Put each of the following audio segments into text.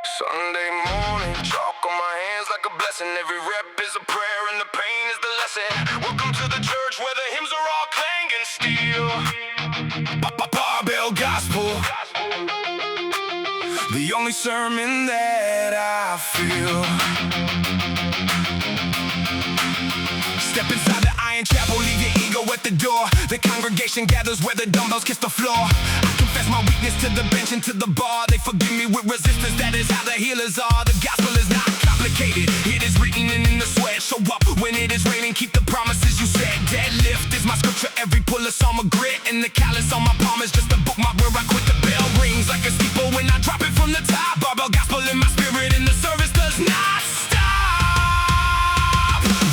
Sunday morning, chalk on my hands like a blessing. Every rep is a prayer and the pain is the lesson. Welcome to the church where the hymns are all clanging steel. Barbell Gospel, the only sermon that I feel. Step inside the iron chapel, leave your ego at the door. The congregation gathers where the dumbbells kiss the floor. I confess my weakness to the bench and to the bar. They forgive me with resistance, that is how the healers are. The gospel is not complicated, it is written in the sweat. Show up when it is raining, keep the promises you said. Deadlift is my scripture, every pull a psalm of grit. And the callus on my palm is just a bookmark where I quit. The bell rings like a steeple when I drop it from the top. Barbell gospel in my spirit and the service does not stop.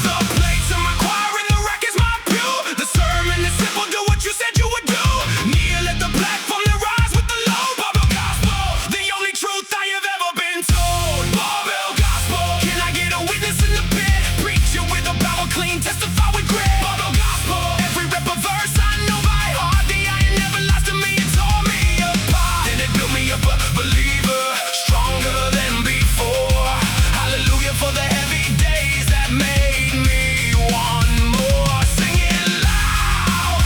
The plates of my choir and the rack is my pew. The sermon is simple, do what you said you would do. Kneel at the platform, then rise with the load. Barbell gospel, the only truth I have ever been told. Barbell gospel, can I get a witness in the pit? Preach it with a power clean, testify with grit. Barbell gospel, every rep a verse I know by heart. The iron never lies to me, it tore me apart. Then it built me up a believer, stronger than before. Hallelujah for the heavy days that made me want more. Sing it loud,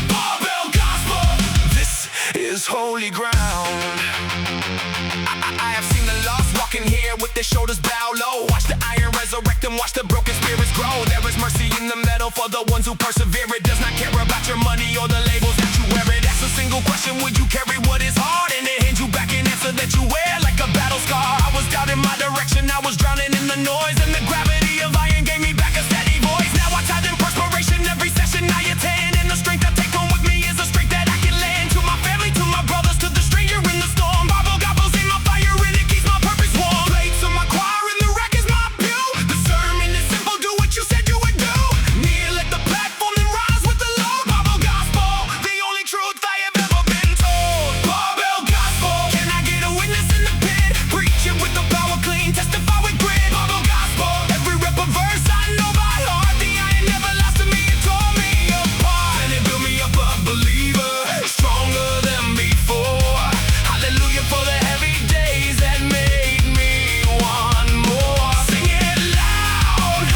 Barbell Gospel, this is holy ground. I have seen the lost walking here with their shoulders bowed low. Watch the iron resurrect and watch the broken spirits grow. There is mercy in the metal for the ones who persevere. It does not care about your money or the labels that you wear. It asks a single question, would you carry what is hard? And it hands you back an answer that you wear like a battle scar. I was doubting my direction, I was drowning in the noise. And the gravity of iron gave me back a steady voice. Now I tithe in perspiration every session I attend. And the strength I take home with me is the strength that I can lend to my family, to my brothers, to the stranger in the storm. Barbell gospel's in my fire and it keeps my purpose warm. Plates on my choir and the rack is my pew. The sermon is simple, do what you said you would do. Kneel at the platform and rise with the load. Barbell gospel, the only truth I have ever been told. Barbell gospel, can I get a witness in the pit? Preach it with the power clean, testify with grit. Barbell gospel, every rep a verse I know by heart. The iron never lies to me, it tore me apart. And it built me up a believer, stronger than before. Hallelujah for the heavy days that made me want more. Sing it loud,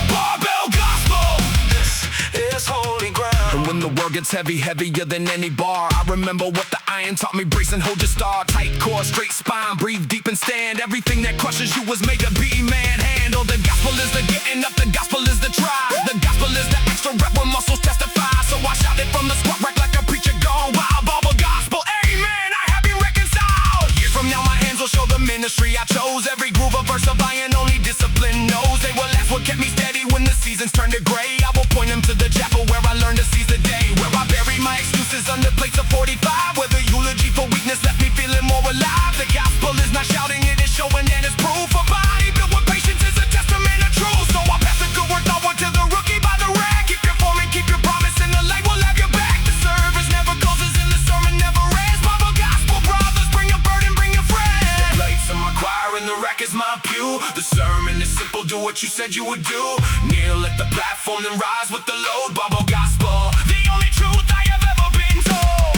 Barbell Gospel, this is holy ground. And when the world gets heavy, heavier than any bar, I remember what the iron taught me, brace and hold your star. Tight core, straight spine, breathe deep and stand. Everything that crushes you was made to be manhandled. The gospel is the getting up, the gospel is the try. The gospel is the extra rep when muscles testify. So I shout it from the squat rack like a preacher gone wild. Barbell gospel, amen, I have been reconciled. Years from now my hands will show the ministry I chose. Every groove a verse of iron, only discipline knows. They will ask what kept me steady when the seasons turn to gray. I will point them to the chapel where I learned to seize the day. Where I bury my excuses under plates of 45. Where the eulogy for weakness left me feeling more alive. The gospel is not shouting, it is showing and it's proof. A body built with patience is a testament of truth. So I pass the good work onward to the rookie by the rack. Keep your form and keep your promise, and the light will have your back. The service never closes and the sermon never ends. Barbell gospel brothers, bring a burden, bring a friend. The plates of my choir and the rack is my pew. The sermon is simple, do what you said you would do. Kneel at the platform and rise with the load. Barbell gospel, the only truth I have ever been told.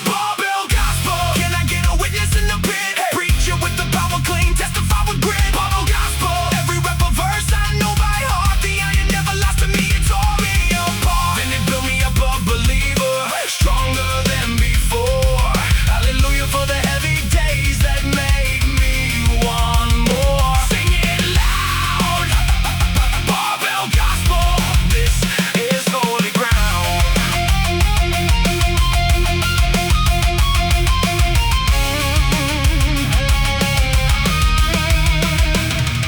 Barbell gospel, can I get a witness in the pit? Preach it with the power clean, testify with grit. Barbell gospel, every rep a verse I know by heart. The iron never lies to me, it tore me apart. Then it built me up a believer, stronger than before. Hallelujah for the heavy days that made me want more. Sing it loud, Barbell Gospel, this is holy ground.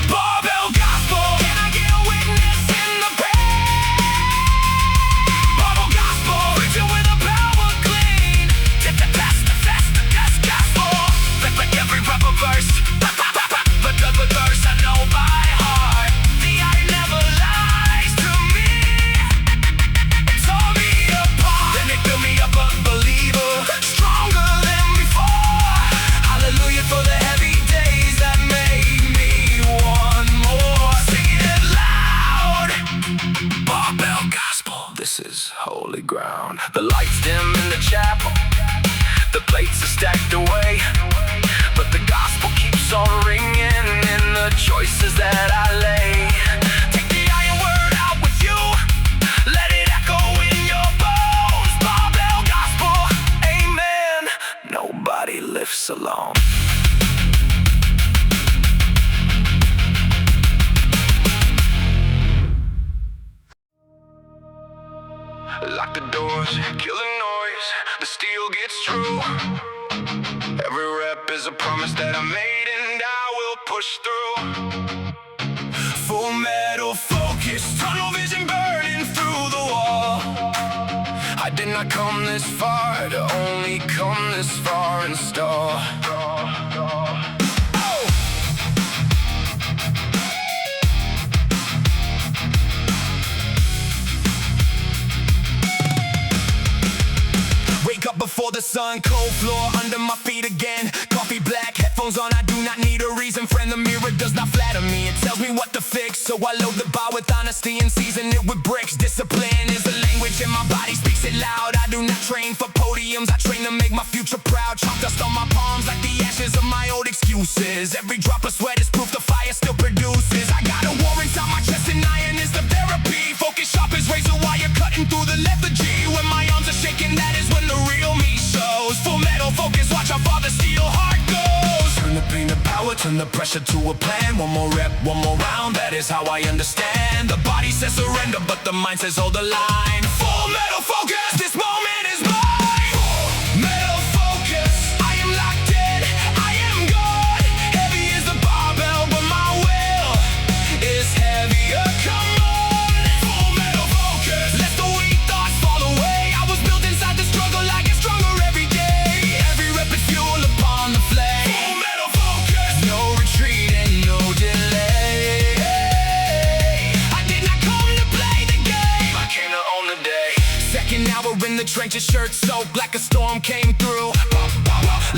Barbell Gospel, can I get a witness in the pit? Barbell Gospel, preach it with a power clean. That's the gospel. Like every rep a verse, but the verse I know by heart. The iron never lies to me, it tore me apart. Then it built me up a believer, stronger than before. Hallelujah for the heavy days that made me want more. Sing it loud, Barbell Gospel, this is holy ground. The lights dim in the chapel, the plates are stacked away, but that I lay. Take the iron word out with you, let it echo in your bones. Barbell Gospel, amen. Nobody lifts alone. Lock the doors, kill the noise, the steel gets true. Every rep is a promise that I made and I will push through. Full metal focus, tunnel vision burning through the wall. I did not come this far to only come this far and stall. Before the sun, cold floor under my feet again. Coffee black, headphones on, I do not need a reason. Friend, the mirror does not flatter me, it tells me what to fix. So I load the bar with honesty and season it with bricks. Discipline is the language and my body speaks it loud. I do not train for podiums, I train to make my future proud. Chalk dust on my palms like the ashes of my old excuses. Every drop of sweat is proof the fire still produces. I got a war inside my chest and iron is the therapy. Focus sharp as razor wire cutting through the lethargy. When my arms are shaking, that is when the real me shows. Full metal focus, watch how far the steel heart goes. Turn the pain to power, turn the pressure to a plan. One more rep, one more round, that is how I understand. The body says surrender, but the mind says hold the line. Full metal focus, this moment is mine. Full metal focus, I am locked in, I am God. Heavy is the barbell, but my will is heavier, come on. Full metal focus, let the weak thoughts fall away. I was built inside the struggle, I get stronger every day. Every rep is fuel upon the flame. Full metal focus, no retreat and no delay. I did not come to play the game, I came to own the day. Second hour in the trenches, shirt soaked like a storm came through.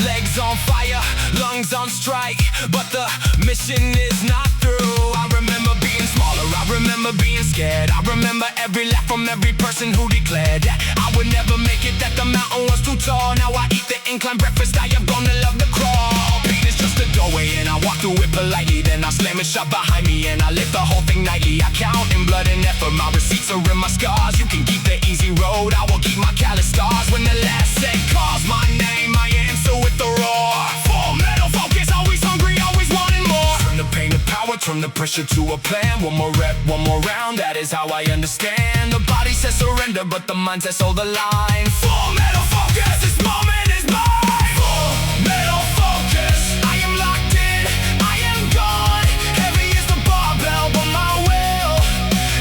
Legs on fire, lungs on strike, but the mission is not through. I remember being smaller, I remember being scared. I remember every laugh from every person who declared that I would never make it, that the mountain was too tall. Now I eat the incline breakfast, I am gonna love the crawl. Pain is just a doorway and I walk through it politely. Then I slam it shut behind me and I live the whole thing nightly. I count in blood and effort, my receipts are in my scars. You can keep the easy road, I will keep my callous scars. When the last set calls my name, I answer with the roar. Full metal focus, always hungry, always wanting more. Turn the pain to power, turn the pressure to a plan. One more rep, one more round, that is how I understand. The body says surrender, but the mind says hold the line. Full metal focus, this moment is mine. Full metal focus, I am locked in, I am gone. Heavy is the barbell, but my will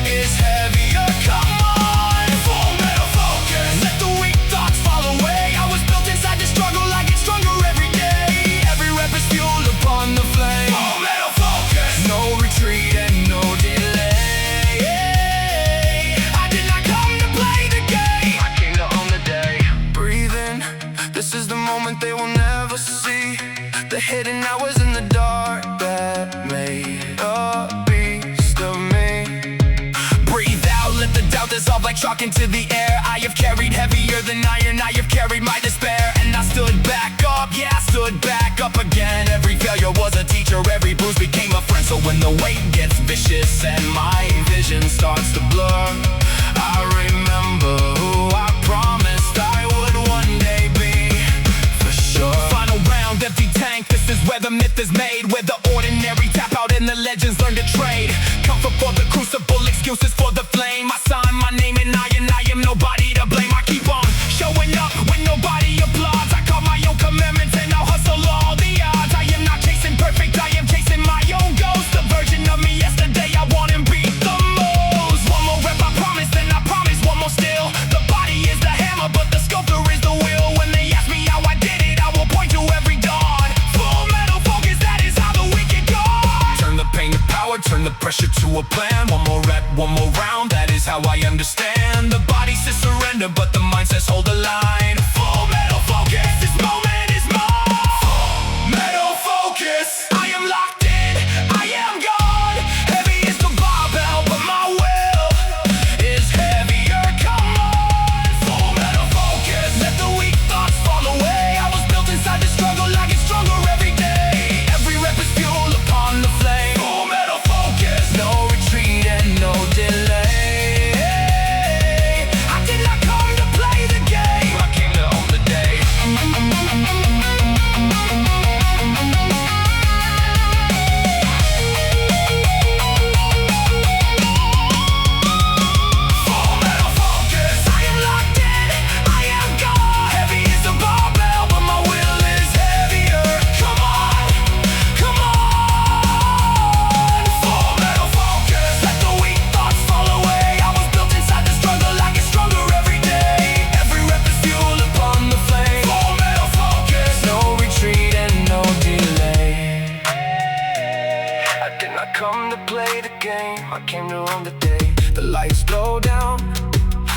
is heavier, come on. Full metal focus, let the weak thoughts fall away. I was built inside the struggle, I get stronger every day. Every rep is fuel upon the flame. Full metal focus, no retreat and no delay. I did not come to play the game, I came to own the day. Breathe in, this is the moment they will never see. The hidden hours in the dark that made a beast of me. Breathe out, let the doubt dissolve like chalk into the air. I have carried heavier than iron, I have carried my despair. And I stood back up, yeah, I stood back up again. Every failure was a teacher, every bruise became a friend. So when the weight gets vicious and my vision starts to blur, I remember who I promised I would one day be, for sure. Final round, empty tank, this is where the myth is made. Where the ordinary tap out and the legends learn to trade. Comfort for the crucible, excuses for the flame. I sign my name and I am nobody to blame. I keep on showing up when nobody applauds. I call my own commandments and I'll hustle all the odds. I am not chasing perfect, I am chasing my own ghost. The version of me yesterday I want and beat the most. One more rep, I promise, then I promise one more still. The body is the hammer, but the sculptor is the wheel. When they ask me how I did it, I will point to every dawn. Full metal focus, that is how the wicked gone. Turn the pain to power, turn the pressure to a plan. One more rep, one more round, that is how I understand. The body says surrender, but the mind says hold the line. Full metal focus, this moment is mine. Full metal focus, I am locked in, I am God. Heavy is the barbell, but my will is heavier, come on. Full metal focus, let the weak thoughts fall away. I was built inside the struggle, I get stronger every day. Every rep is fuel upon the flame. Full metal focus. game, I came to run the day. The lights blow down,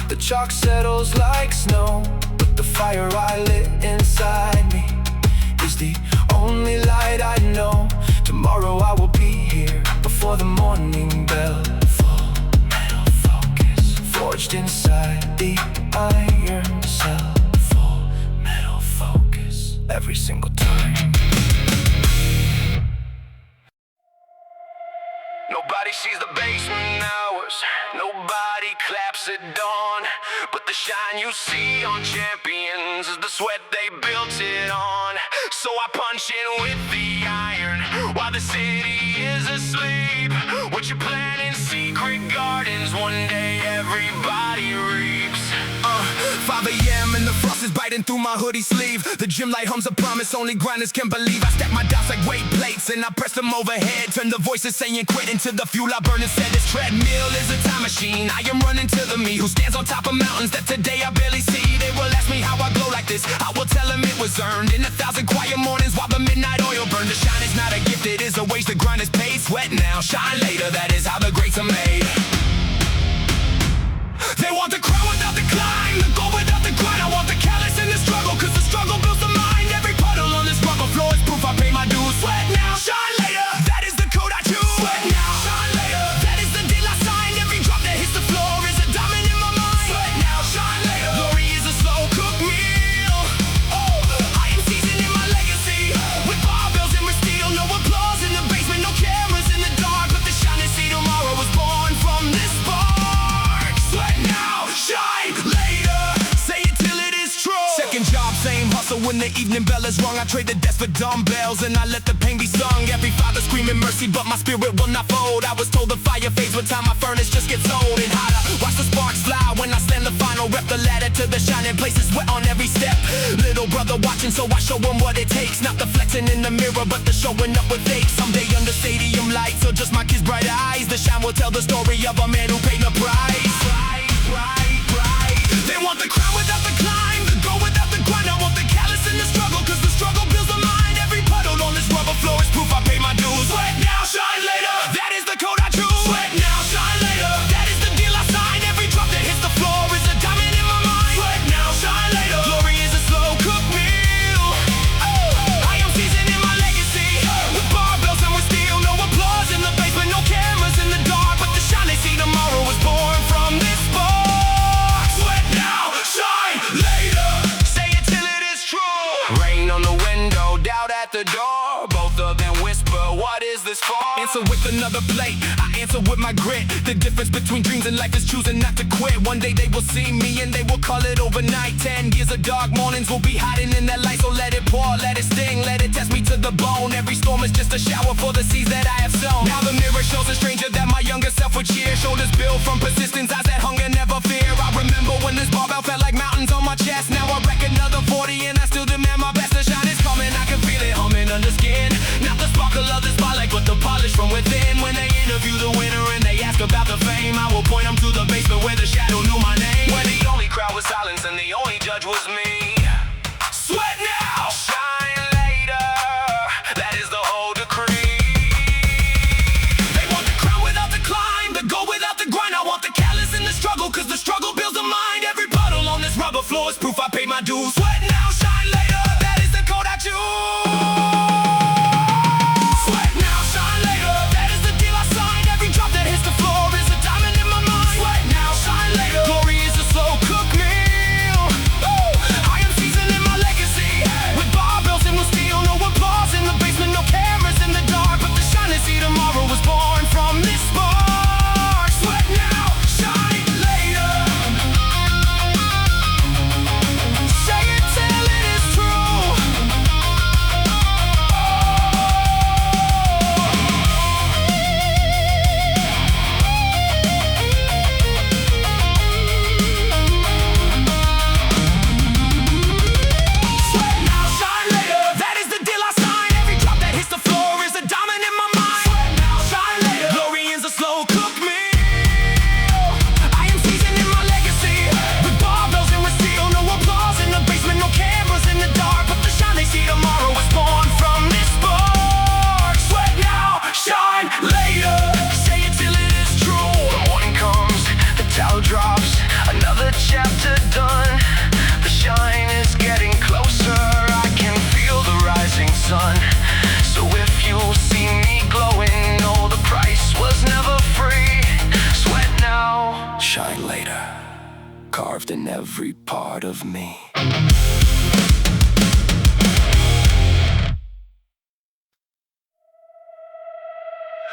the chalk settles like snow, but the fire I lit inside me is the only light I know. Tomorrow I will be here before the morning bell. Full metal focus, forged inside the iron cell. Full metal focus, every single time. Nobody sees the basement hours, nobody claps at dawn, but the shine you see on champions is the sweat they built it on. So I punch in with the iron while the city is asleep. What you plant in secret gardens, one day everybody reaps. 5 a.m. and the frost is biting through my hoodie sleeve. The gym light hums a promise only grinders can believe. I stack my dots like weight plates and I press them overhead. Turn the voices saying quit into the fuel I burn and said this treadmill is a time machine. I am running to the me who stands on top of mountains that today I barely see. They will ask me how I glow like this, I will tell them it was earned in 1,000 quiet mornings while the midnight oil burned. The shine is not a gift, it is a wage the grind is paid. Sweat now, shine later, that is how the greats are made. They want the crown without the climb, the goal without the grind. I want the callous in the struggle, cause the struggle builds the mind. Every puddle on this rubber floor is proof I pay my dues. Sweat now, shine later, that is the code I choose. Sweat now, shine later, that is the deal I signed. Every drop that hits the floor is a diamond in my mind. Sweat now, shine later, glory is a slow cooked meal. Oh, I am seasoning my legacy with barbells and with steel. No applause in the basement, no cameras in the dark, but the shine they see tomorrow was born from this spark. Sweat now, shine later, say it till it is true. Second job, same hustle. When the evening bell is rung, I trade the desk for dumbbells and I let the pain be sung. Every father screaming mercy, but my spirit will not fold. I was told the fire fades with time, my furnace just gets old and hotter. Watch the sparks fly when I slam the final rep. The ladder to the shining places, sweat on every step. Little brother watching, so I show him what it takes. Not the flexing in the mirror, but the showing up with fakes. Someday under stadium lights, or just my kids' bright eyes, the shine will tell the story of a man who paid the price. They want the crown without the climb, the goal without the grind. I want the callous in the struggle, cause the struggle builds the mind. Every puddle on this rubber floor is proof I pay my dues. Sweat now, shine later, that is the code I choose. Sweat now, shine later, that is the deal I signed. Every drop that hits the floor is a diamond in my mind. Sweat now, shine later, glory is a slow cooked meal. Oh, I am seasoning my legacy with barbells and with steel. No applause in the basement, no cameras in the dark, but the shine they see tomorrow was born from this spark. The door, both of them whisper, what is this for? Answer with another plate, I answer with my grit. The difference between dreams and life is choosing not to quit. One day they will see me and they will call it overnight. 10 years of dark mornings will be hiding in that light. So let it pour, let it sting, let it test me to the bone. Every storm is just a shower for the seeds that I have sown. Now the mirror shows a stranger that my younger self would cheer. Shoulders built from persistence, eyes that hunger, never fear. I remember when this barbell felt like mountains on my chest. Now I wreck another 40 and I still demand my best. The shine is coming, I can feel it humming under skin. Not the sparkle of the spotlight, but the polish from within. When they interview the winner and they ask about the fame, I will point them to the basement where the shadow knew my name. Where the only crowd was silence and the only judge was me. Sweat now, shine later, that is the whole decree. They want the crown without the climb, the goal without the grind. I want the callous in the struggle, cause the struggle builds the mind. Every puddle on this rubber floor is proof I paid my dues. Sweat now, shine later, that is the code I choose. every part of me.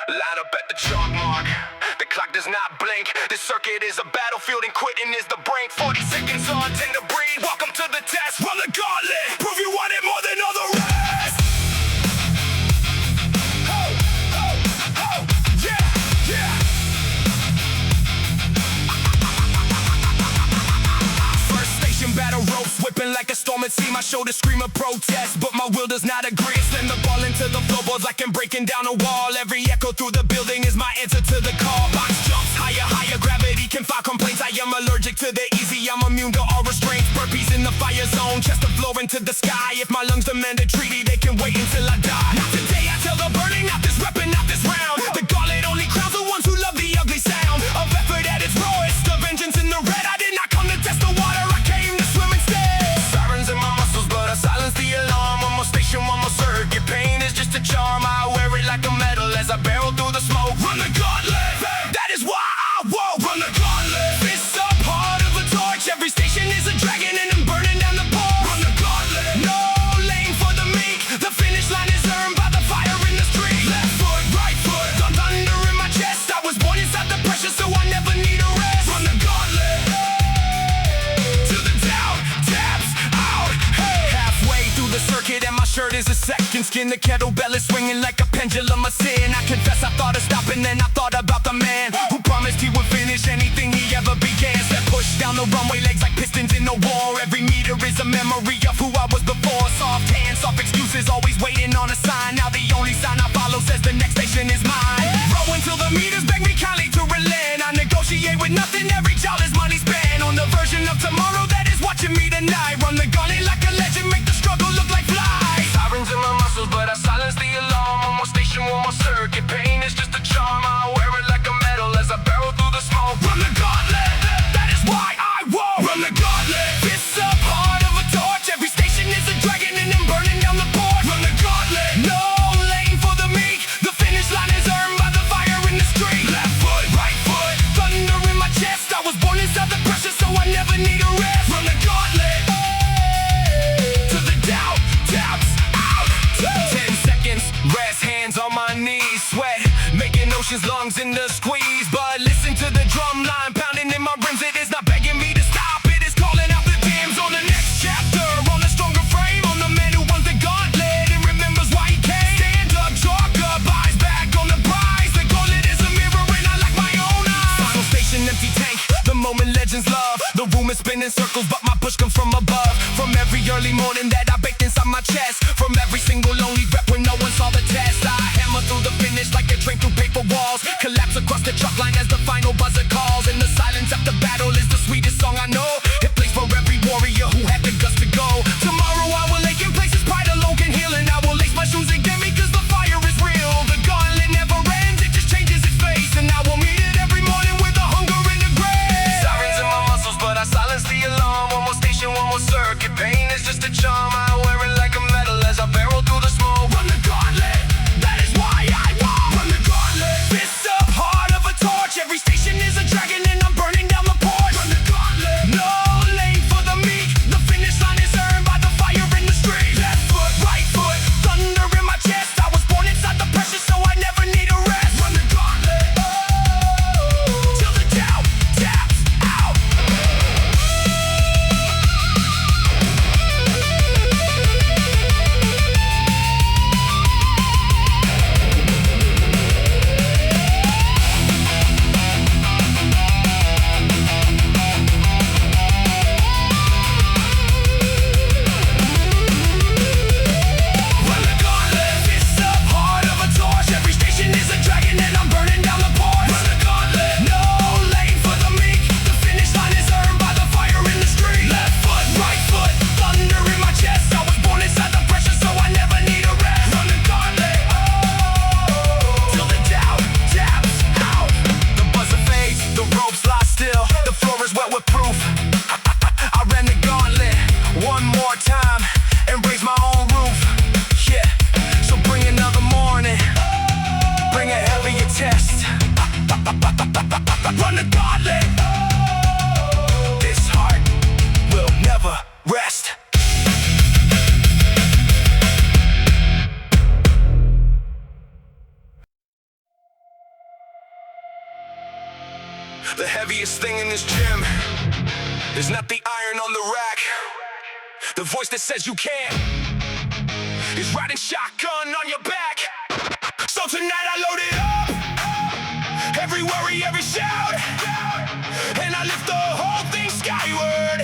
Line up at the chalk mark, the clock does not blink. This circuit is a battlefield and quitting is the brink. 40 seconds on, tend to breathe, welcome to the test. Run the gauntlet, prove you want it more than all the rest. Ho, ho, ho, yeah, yeah. First station battle ropes, whipping like a storm at sea. My shoulders scream a protest, but my will does not agree. Slam the ball into the floorboards like I'm breaking down a wall. Every echo through the building is my answer to the call. Box jumps higher, higher, gravity can file complaints. I am allergic to the easy, I'm immune to all restraints. Burpees in the fire zone, chest to floor into the sky. If my lungs demand a treaty, they can wait until I die. Not today, I tell the burning, not this weapon, not this round. The gauntlet only crowns the ones who love the ugly sound of effort at its rawest. The vengeance in the red, I did not come to test the water, I came to swim instead. Sirens in my muscles, but I silence the alarm. One more station, one more circuit. Pain is just a charm, I wear it like a medal as I barrel through the smoke. Run the gauntlet, that is why I won't run the gauntlet. Fists up, heart of a torch. Every station is a dragon and I'm burning down the port. Run the gauntlet, no lane for the meek. The finish line is earned by the fire in the street. Left foot, right foot, thunder in my chest. I was born inside the pressure, so I never need a rest. Run the gauntlet, till the doubt taps out. Hey. Halfway through the circuit and my shirt is a second skin. The kettlebell is swinging like a pendulum of sin. I confess I thought of stopping, then I thought about the man who promised he would finish anything he ever began. Step push down the runway, legs like pistons in a war. Every meter is a memory of who I was before. Soft hands, soft excuses, always waiting on a sign. Now the only sign I follow says the next station is mine. Row until the meters beg me kindly to relent. I negotiate with nothing, every job is money spent on the version of tomorrow that is watching me tonight. Run the gauntlet like a legend, make the struggle look like flight. Sirens in my muscles, but I silence the alarm. One more station, one more circuit. Pain is just a charm, I wear it like a medal as I barrel through the smoke. Run the gauntlet, that is why I won't run the gauntlet. Fists up, heart of a torch. Every station is a dragon and I'm burning down the port. Run the gauntlet, no lane for the meek. The finish line is earned by the fire in the street. Left foot, right foot, thunder in my chest. I was born inside the pressure, so I never need a rest. Run the gauntlet, till the doubt taps out. 10 seconds, rest, hands on my knees. Sweat, making oceans, lungs in the squeeze. But listen to the drum line pounding in my rims. It is not begging me to stop, it is calling out the dams. On the next chapter, on a stronger frame. On the man who won the gauntlet and remembers why he came. Stand up, chalk up, eyes back on the prize. The gauntlet is a mirror and I like my own eyes. Final station, empty tank, the moment legends love. The room is spinning circles, but my push comes from above. From every early morning that I baked inside my chest. From every single lonely rep when no one saw the test. I hammer through the finish like a train through paper walls. Collapse across the chalk line as the final buzzer calls. And the silence after battle is the sweetest song I know. It plays for every warrior who had the guts to go. Tomorrow I will ache in places pride alone can heal. And I will lace my shoes again because the fire is real. The gauntlet never ends, it just changes its face. And I will meet it every morning with a hunger and a grace. Sirens in my muscles, but I silence the alarm. One more station, one more circuit. Pain is just a charm, The voice that says you can't is riding shotgun on your back. So tonight I load it up, every worry, every shout, and I lift the whole thing skyward.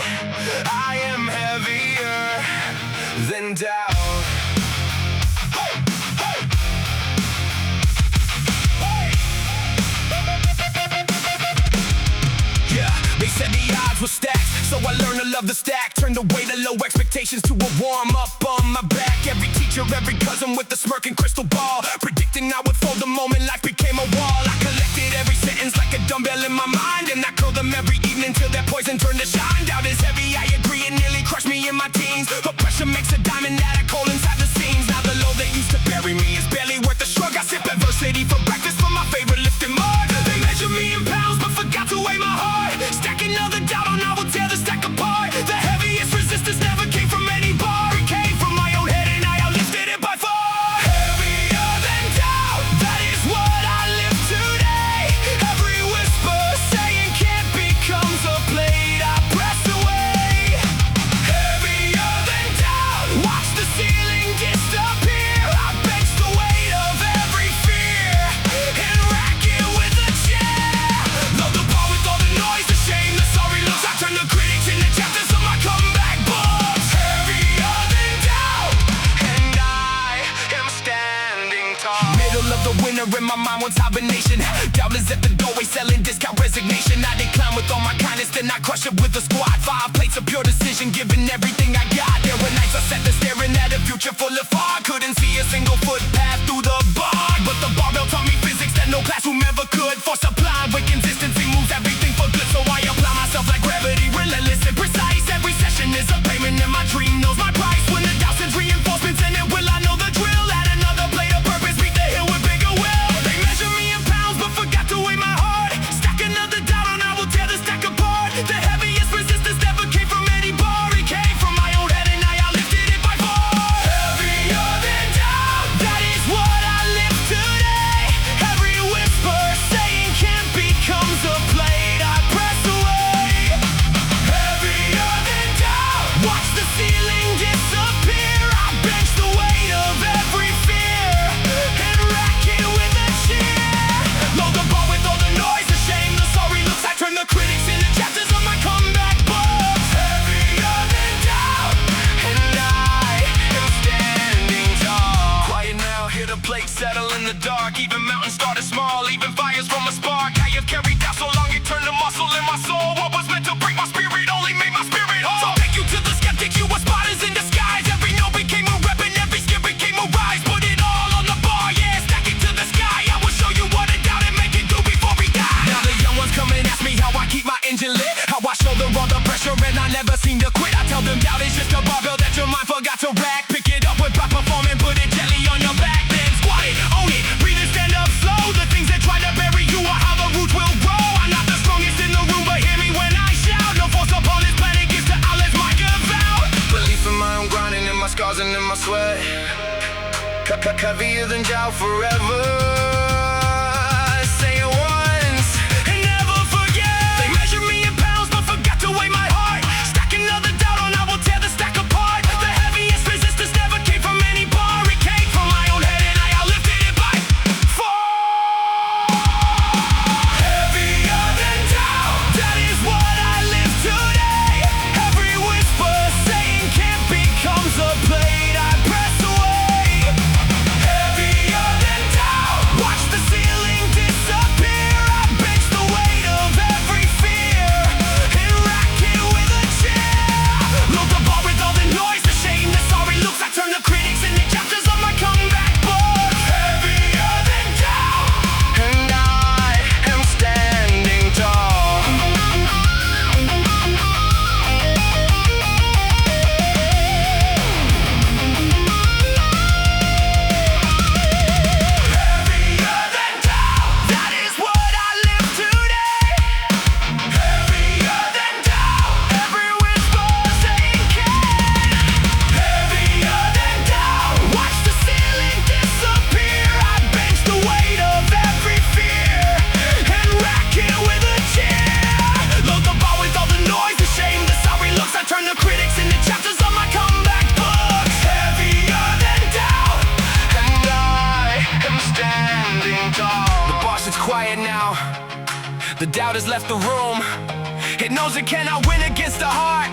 I am heavier than doubt. They said the odds were stacked, so I learned to love the stack. Turned away the low expectations to a warm up on my back. Every teacher, every cousin with a smirking crystal ball, predicting I would fold the moment life became a wall. I collected every sentence like a dumbbell in my mind, and I curled them every evening till that poison turned to shine. Doubt is heavy, I agree, it nearly crushed me in my teens. But pressure makes a diamond out of coal inside the seams. Now the load that used to bury me is barely worth the shrug. I sip adversity for breakfast for my favorite lifting mug. They measure me in pounds but forgot to weigh my heart. Stacking another doubt on I will tear the stack apart. The heaviest resistance never came from any bar. It came from my own head and I outlifted it by far. Heavier than doubt, that is what I live today. Every whisper saying can't becomes a blade I press away. Heavier than doubt, watch the ceiling disappear. I bench the weight of every fear and rack it with a chair. Load the bar with all the noise, the shame, the sorry looks. I turn the critics into chapters of my comeback books. Heavier than doubt, and I am standing tall. Middle of the winter and my mind wants hibernation. Doubt is at the doorway selling discount resignation. I decline with all my kindness, then I crush it with a squad. 5 plates of pure decision, giving everything I got. There were nights I sat there staring at a future full of fog. Couldn't see a single footpath through the bog, but the barbell taught me physics that no classroom ever could. For supply with consistency moves everything for good. So I apply myself like gravity, relentless and precise. Every session is a payment and my dream knows my price. When the doubt sends reinforcements and it will, I know the drill. Add another blade of purpose, beat the hill with bigger will. They measure me in pounds but forgot to weigh my heart. Stack another doubt and I will tear the stack apart. The heaviest resistance never came from any bar. It came from my own head and I outlifted it by far. Heavier than doubt, that is what I live today. Every whisper saying can't becomes a blade I press away. Heavier than doubt, watch the ceiling disappear. I bench the weight of every fear and rack it with a cheer. Load the bar with all the noise, the shame, the sorry looks. I turn the critics into chapters of my comeback books. Heavier than doubt, and I am standing tall. Quiet now, hear the plate settle in the dark. Even mountains started small, even fires from a spark. I have carried out so long, it turned to muscle in my soul. What was meant to break my spirit only made my spirit whole. So thank you to the skeptics, you were spotters in disguise. Every note became a rep and every skip became a rise. Put it all on the bar, yeah, stack it to the sky. I will show you what a doubt and make it do before we die. Now the young ones come and ask me how I keep my engine lit, how I shoulder all the pressure and I never seem to quit. I tell them doubt is just a barbell that your mind forgot to rack. Pick it up with by performing, put it gently on your back. Then squat it, own it, breathe and stand up slow. The things that try to bury you are how the roots will grow. I'm not the strongest in the room, but hear me when I shout. No force upon this planet gives to outlets my give out. Belief in my own grinding, in my scars and in my sweat. Heavier than doubt forever. Say it once and never forget. They measure me in pounds but forgot to weigh my heart. Stack another doubt and I will tear the stack apart. The heaviest resistance never came from any bar. It came from my own head and I outlifted it by far. Heavier than doubt, that is what I live today. Every whisper saying can't becomes a blade I press away. Heavier than doubt, The doubt has left the room. It knows it cannot win against the heart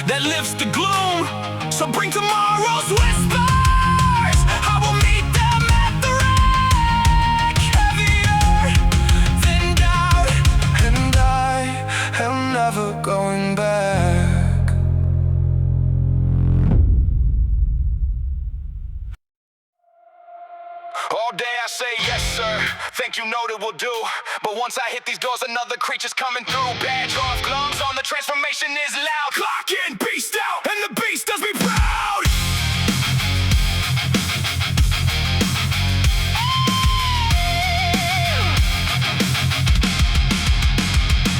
that lifts the gloom. So bring tomorrow's whispers. I will meet them at the wreck. Heavier than doubt, and I am never going back. All day I say yes sir, think you know that will do. But once I hit these doors, another creature's coming through. Badge off, gloves on, the transformation is loud. Clock in, beast out, and the beast does me proud.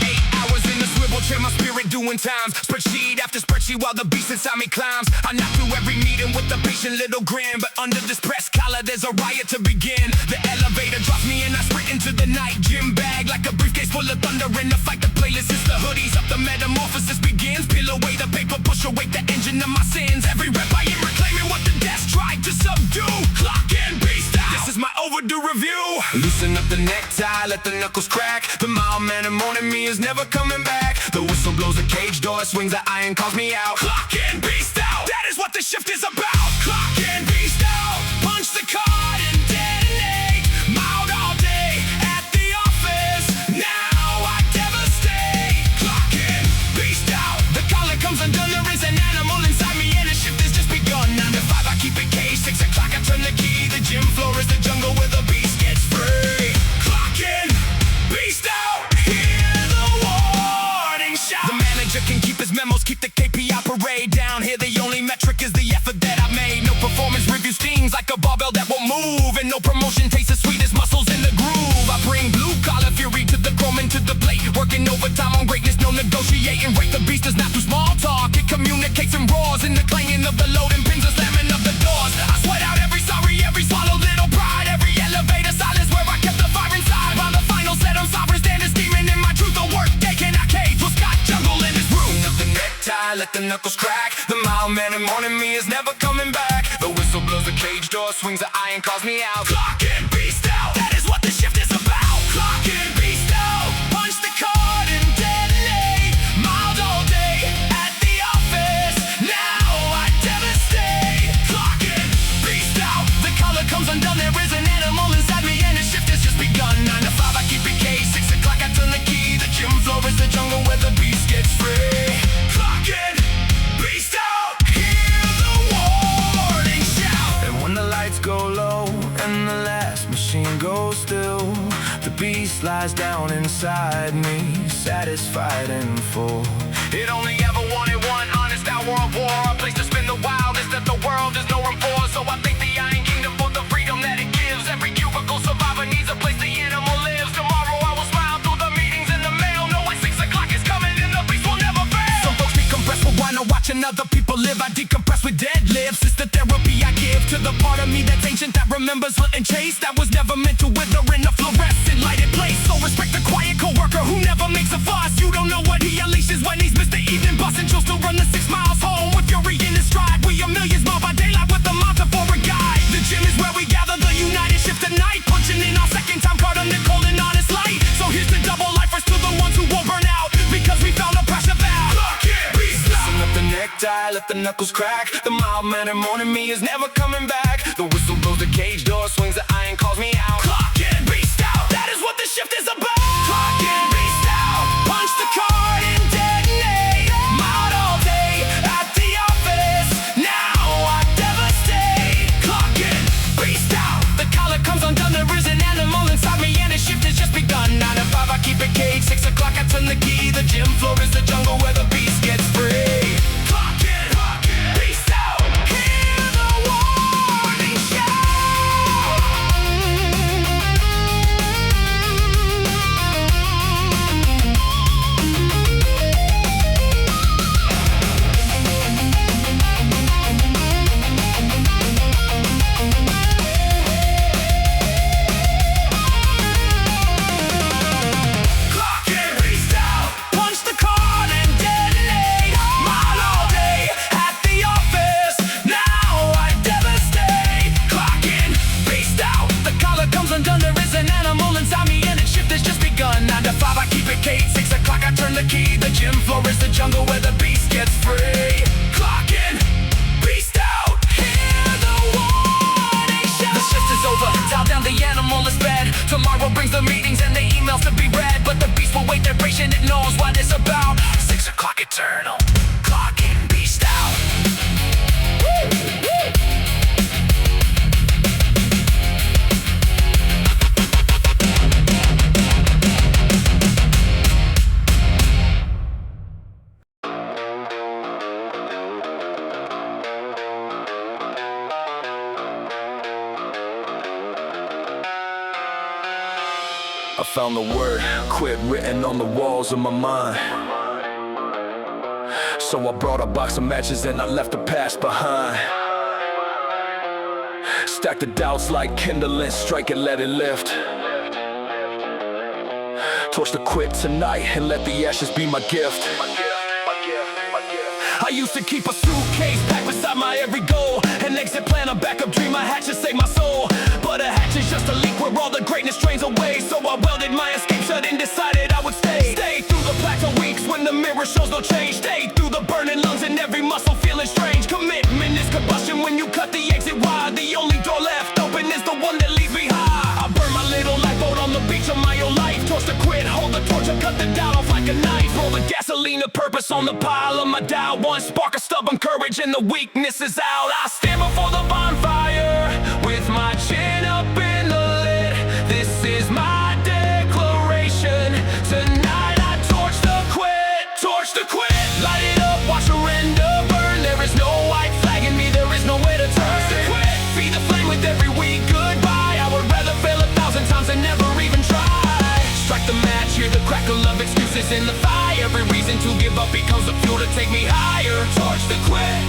8 hours in the swivel chair, my spirit doing times. Spreadsheet after spreadsheet while the beast inside me climbs. I knock through every meeting with a patient little grin, but under this press collar there's a riot to begin. The elevator drops me and I sprint into the night. Gym bag like a briefcase full of thunder in the fight. The playlist is the hoodies up, the metamorphosis begins. Peel away the paper, push away the engine of my sins. Every rep I am reclaiming what the desk tried to subdue. Clock in, beast out, this is my overdue review. Loosen up the necktie, let the knuckles crack. The mild man in me is never coming back. The whistle blows, the cage door swings, the iron calls me out. Clock in, beast out, that is what the shift is about. Clock in, beast out, punch the card and detonate. Mild all day at the office, now I devastate. Clock in, beast out, the collar comes undone. There is an animal inside me and the shift has just begun. 9 to 5 I keep it caged, 6 o'clock I turn the key. The gym floor is the jungle where the beast gets free. Clock in, beast out, hear the warning shout. The manager can keep his memos, keep the KPI parade down. Here the only metric is the effort that I made. No performance review stings like a barbell that won't move, and no promotion tastes as sweet as muscles in the groove. I bring blue collar fury to the chrome and to the plate. Working overtime on greatness, no negotiating rate. The beast does not do small talk, it communicates and roars. In the clanging of the load and pins, the slamming of the doors. I sweat out every sorry, every swallow little pride. Every elevator silence where I kept the fire inside. By the final set, I'm sovereign, standing steaming in my truth. The work day cannot cage, what's got jungle in this room. Up the necktie, let the knuckles crack. The mild man in me is never coming back. The whistle blows, the cage door swings, the iron calls me out. Clock in, beast out, that is what the shift is about. Clock in, beast out, punch the card and detonate. Mild all day at the office, now I devastate. Clock in, beast out, the collar comes undone. There is an animal inside me and the shift has just begun. 9 to 5 I keep it caged, 6 o'clock I turn the key. The gym floor is the jungle where the beast gets free. Clock in, beast out, hear the warning shout. And when the lights go low and the last machine goes still, the beast lies down inside me, satisfied and full. It only ever wanted one honest hour of war, a place to spin the wildest that the world is no room for. So I thank the Iron Kingdom for the freedom that it gives. Every cubicle survivor needs a place the animal lives. Tomorrow I will smile through the meetings in the mail, knowing 6 o'clock is coming and the beast will never fail. Some folks decompress for wine or watching other people live. I decompress with deadlifts, it's the therapy I give to the part of me that's ancient, that remembers hunt and chase, that was never meant to wither in a fluorescent lighted place. So respect the quiet co-worker who never makes a fuss. You don't know what he unleashes when he's missed the evening bus, and you'll still run the 6 miles home with fury in his stride. We are millions more by daylight with a mantra for a guide. The gym is where we gather, the united shift tonight, punching in our second time card on the cold and honest light. So here's the double lifers to the ones who won't burn out, because we found a pressure valve. Clock in, beast out. Listen up the necktie, let the knuckles crack. The mild man in me is never coming back. The whistle blows, the cage door swings, the iron calls me out. Clock in, beast out, that is what the shift is about. Clock in, beast out, punch the card and detonate. Mild all day at the office, now I devastate. Clock in, beast out, the collar comes undone. There is an animal inside me and the shift has just begun. 9 to 5 I keep it caged, 6 o'clock I turn the key. The gym floor is the jungle where the beast gets free. Clock in, beast out, hear the warning shout. jungle where the beast gets free. Clock in, beast out, hear the warning shout. The shift is over, dial down, the animal is bed. Tomorrow brings the meetings and the emails to be read, but the beast will wait there patient, it knows what it's about. 6 o'clock eternal, clock in, beast out. I found the word quit written on the walls of my mind. So I brought a box of matches and I left the past behind. Stack the doubts like kindling, strike it, let it lift. Torch the quit tonight and let the ashes be my gift. I used to keep a suitcase packed beside my every goal, an exit plan, a backup dream, a hatchet save my soul. But a hatch is just a leak where all the greatness drains away. So I welded my escape shut and decided I would stay. Stay through the plateau weeks when the mirror shows no change. Stay through the burning lungs and every muscle feeling strange. Commitment is combustion when you cut the exit wide. The only door left open is the one that leads me high. I burn my little lifeboat on the beach of my own life. Torch to quit, hold the torch and cut the doubt off like a knife. Roll the gasoline of purpose on the pile of my doubt. One spark of stubborn courage and the weakness is out. I stand before the bonfire with my chin up in the lid. This is my declaration. Tonight I torch the quit, torch the quit. Light it up, watch surrender burn. There is no white flag in me, there is no way to turn. Torch the quit, feed the flame with every weak goodbye. I would rather fail 1,000 times than never even try. Strike the match, hear the crackle of excuses in the fire. Every reason to give up becomes the fuel to take me higher. Torch the quit,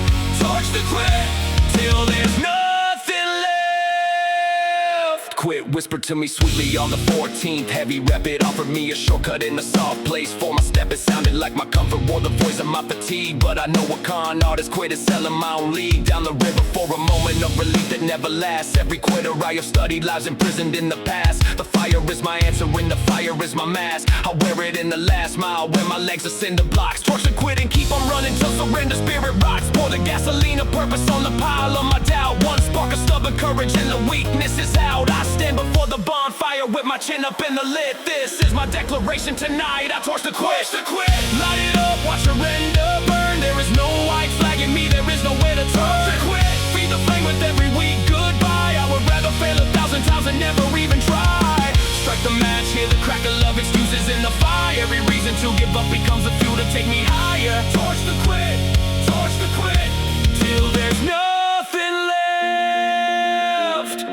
till there's nothing left. Quit whispered to me sweetly on the 14th. Heavy rep, it offered me a shortcut in a soft place. For my step, it sounded like my comfort wore the voice of my fatigue. But I know a con artist quit is selling my own league. Down the river for a moment of relief that never lasts. Every quitter I have studied lives imprisoned in the past. The fire is my answer when the fire is my mask. I wear it in the last mile where my legs are cinder blocks. Torch to quit and keep on running till surrender spirit rocks. Pour the gasoline of purpose on the pile of my doubt. One spark of stubborn courage and the weakness is out. I stand before the bonfire with my chin up in the lid. This is my declaration tonight. I torch the quit, light it up, watch surrender burn. There is no white flag in me, there is nowhere to turn. To quit, feed the flame with every weak goodbye. I would rather fail 1,000 times than never even try. Strike the match, hear the crackle of excuses in the fire. Every reason to give up becomes a fuel to take me higher. Torch the quit, till there's nothing left.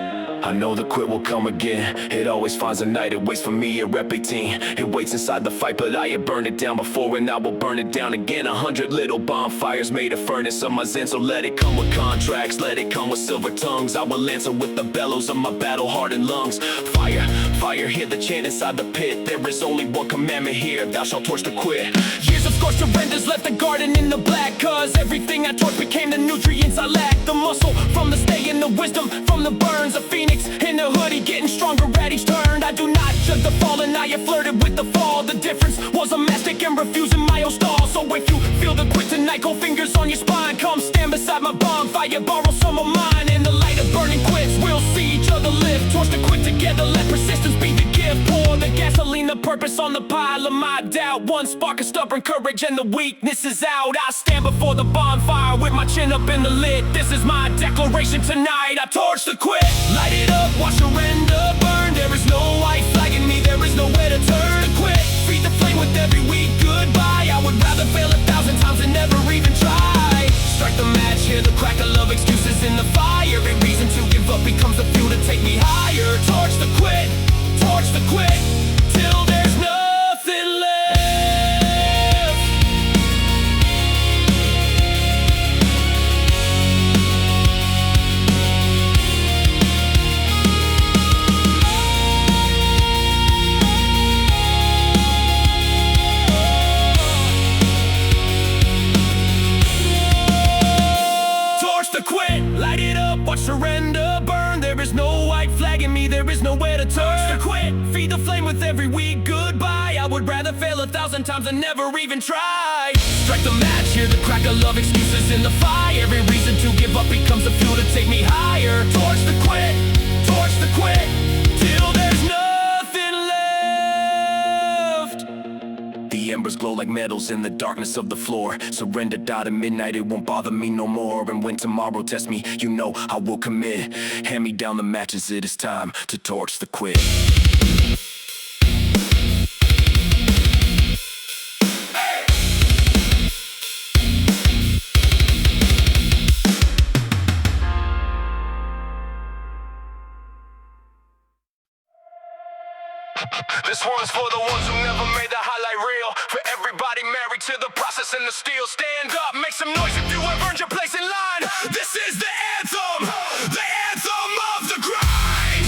I know the quit will come again. It always finds a night, it waits for me at Rep 18. It waits inside the fight, but I had burned it down before, and I will burn it down again. 100 little bonfires made a furnace of my zen. So let it come with contracts, let it come with silver tongues. I will answer with the bellows of my battle-hardened lungs. Fire, fire, hear the chant inside the pit. There is only one commandment here, thou shalt torch to quit. Years of scorched surrenders left the garden in the black. Cause everything I torched became the nutrients I lacked. The muscle from the stay and the wisdom from the burns. A phoenix in the hoodie getting stronger at each turn. I do not judge the fallen, I have flirted with the fall. The difference was a mastic and refusing my own stall. So if you feel the quit tonight, cold fingers on your spine. Come stand beside my bonfire, borrow some of mine. In the light of burning quits, we'll see each other live. Torch to quit together, let persistence be the gift. Pour the gasoline of purpose on the pile of my doubt. One spark of stubborn courage and the weakness is out. I stand before the bonfire with my chin up in the lid. This is my declaration tonight. I torch to quit, light it up, watch surrender burn. There is no white flag in me, there is nowhere to turn. To quit, feed the flame with every weak goodbye. I would rather fail 1,000 times than never even try. Strike the match, hear the crackle of excuses in the fire. Every reason to give up becomes a fuel to take me higher. Torch to quit, till there's nothing left. Torch to quit, light it up, watch surrender burn. There is no white flag in me, there is nowhere to turn. To quit, feed the flame with every weak goodbye. I would rather fail 1,000 1,000 times and never even tried. Strike the match, hear the crackle of excuses in the fire. Every reason to give up becomes the fuel to take me higher. Torch the quit, till there's nothing left. The embers glow like metals in the darkness of the floor. Surrender, die to midnight, it won't bother me no more. And when tomorrow tests me, you know I will commit. Hand me down the matches, it is time to torch the quit. This one's for the ones who never made the highlight reel. For everybody married to the process and the steel. Stand up, make some noise if you have earned your place in line. This is the anthem of the grind.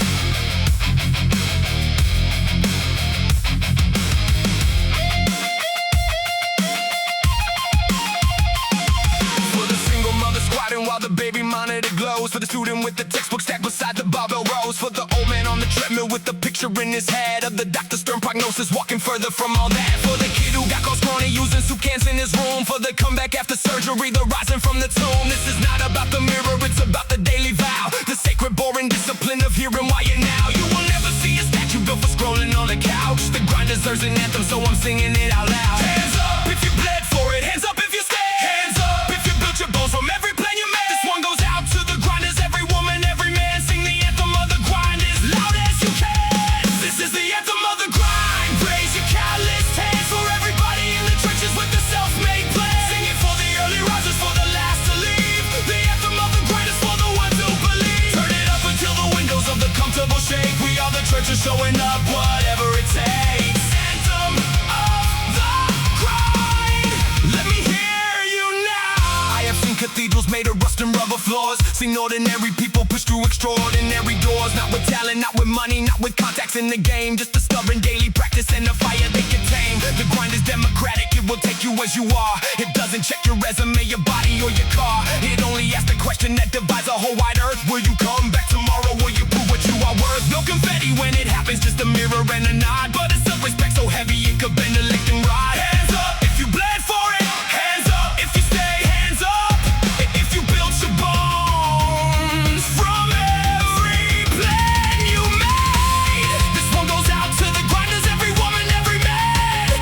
For the single mother squatting while the baby monitor glows. For the student with the textbook stacked beside the barbell rows. For the old man on the treadmill with the picture in his head of the doctor's stern prognosis, walking further from all that. For the kid who got caught scrawny using soup cans in his room. For the comeback after surgery, the rising from the tomb. This is not about the mirror, it's about the daily vow. The sacred, boring discipline of hearing why you're now. You will never see a statue built for scrolling on the couch. The grind deserves an anthem, so I'm singing it out loud. Hands up if you bled for it, hands up if you stay. Hands up if you built your bones from every plan you made. This one goes out to the grinders, every woman, every man. Sing the anthem of the grind as loud as you can. This is the anthem of the grind. Raise your calloused hands for everybody in the trenches with the self-made plan. Sing it for the early risers, for the last to leave. The anthem of the grind is for the ones who believe. Turn it up until the windows of the comfortable shake. We are the churches showing up, whatever it takes. Anthem of the grind. Let me hear you now. I have seen cathedrals made of rust and rubber floors. Seen ordinary people push through extraordinary doors. Not with talent, not with money, not with contacts in the game. Just the stubborn daily practice and the fire they can tame. The grind is democratic, it will take you as you are. It doesn't check your resume, your body, or your car. It only asks the question that divides a whole wide earth. Will you come back tomorrow? Will you prove what you are worth? No confetti when it happens, just a mirror and a nod. But a self-respect so heavy it could bend a lick and ride. Hands up if you bled for it. Hands up if you stay. Hands up if you built your bones from every plan you made. This one goes out to the grinders, every woman, every man.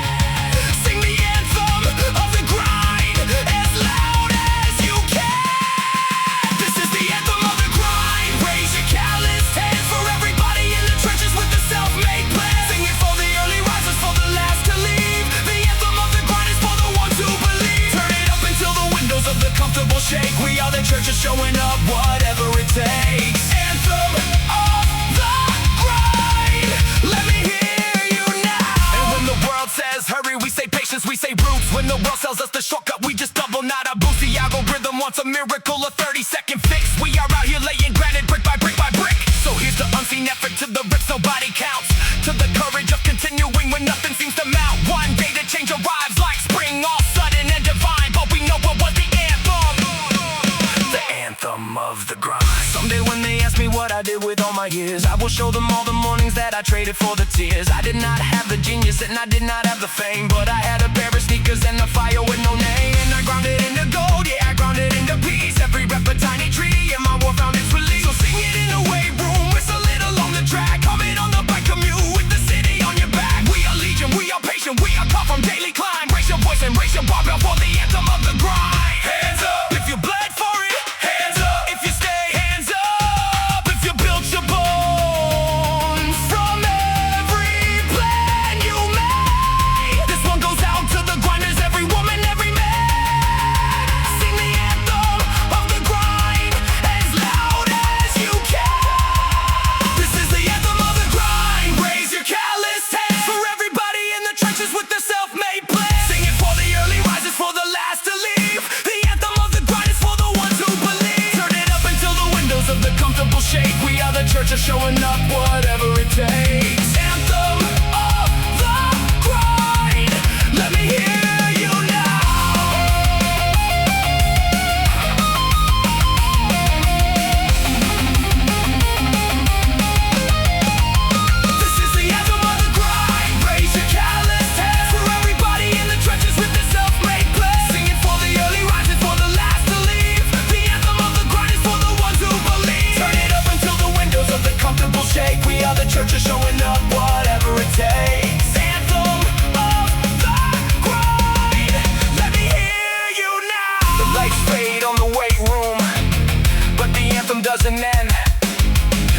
Sing the anthem of the grind as loud as you can. This is the anthem of the grind. Raise your calloused hands for everybody in the trenches with the self-made plan. Sing it for the early risers, for the last to leave. The anthem of the grind is for the ones who believe. Turn it up until the windows of the comfortable shake. We are the churches showing up, whatever it takes. Anthem of the grind. Let me hear you now. And when the world says hurry, we say patience, we say roots. When the world sells us the shortcut, we just double, not a boost. The algorithm wants a miracle, a 30-second fix. We are out here laying granite brick by brick by brick. So here's the unseen effort to the rips nobody counts. To the courage of continuing when nothing seems to mount. One day the change arrives like spring, all sudden and divine. But we know what was the anthem. The anthem of the grind. Someday when they ask me what I did with all my years, I will show them all the mornings that I traded for the tears. I did not have the genius and I did not have the fame, but I had a pair of sneakers and a fire with no name. And I grounded into gold, yeah, I grounded into peace. Every rep a tiny tree and my war found its release. So sing it in a weight room, whistle it along the track. Comment on the bike, commute with the city on your back. We are legion, we are patient, we are taught from daily climb. Raise your voice and raise your barbell for the anthem of the grind. Hands up if you bled for it. Hands up if you stay. Hands up if you built your bones from every plan you made. This one goes out to the grinders, every woman, every man. Sing the anthem of the grind as loud as you can. This is the anthem of the grind. Raise your calloused hands for everybody in the trenches with the self-made plan. Sing it for the early risers, for the last to leave. The anthem of the grind is for the ones who believe. Turn it up until the windows of the comfortable shake. We are the church of showing up, whatever it takes. Anthem of the grind. Let me hear you now. This is the anthem of the grind. Raise your calloused hands for everybody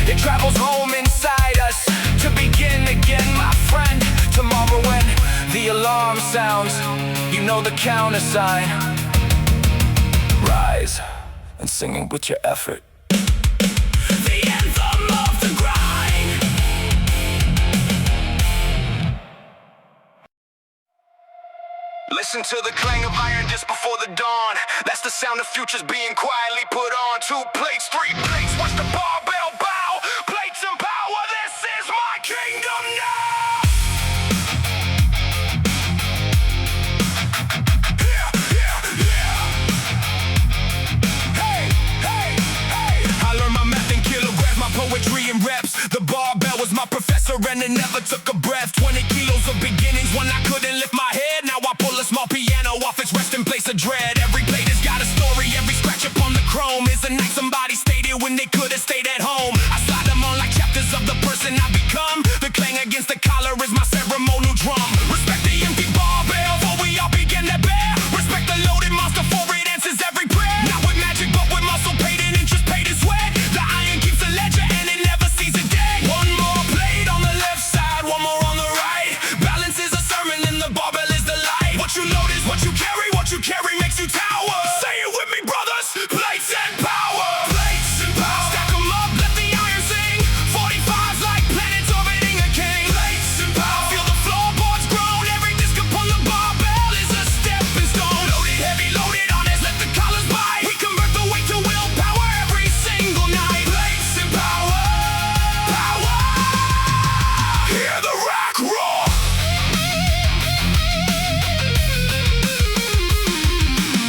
It travels home inside us to begin again, my friend. Tomorrow when the alarm sounds, you know the countersign. Rise and singing with your effort. The anthem of the grind. Listen to the clang of iron just before the dawn. That's the sound of futures being quietly put on. 2 plates, 3 plates, watch the barbell bow. Plates and power, this is my kingdom now. Poetry and reps. The barbell was my professor and it never took a breath. 20 kilos of beginnings when I couldn't lift my head. Now I pull a small piano off its resting place of dread. Every blade has got a story, every scratch upon the chrome is a night somebody stayed here when they could have stayed at home. I slide them on like chapters of the person I become. The clang against the collar is my ceremonial drum. Respect the empty barbell for we all begin to bear. Respect the loaded monster for it answers every prayer. Not with magic but with muscle paid and interest paid and sweat. The iron keeps a ledger and it never sees a day. One more blade on the left side, one more on the right. Balance is a sermon and the barbell is the light. What you load is what you carry makes you tower. Say it with me, brothers, plates and power. Plates and power. Stack 'em up, let the iron sing. 45s like planets orbiting a king. Plates and power. Feel the floorboards groan. Every disc upon the barbell is a stepping stone. Loaded heavy, loaded honest, let the collars bite. We convert the weight to willpower every single night. Plates and power. Power. Hear the rock roar.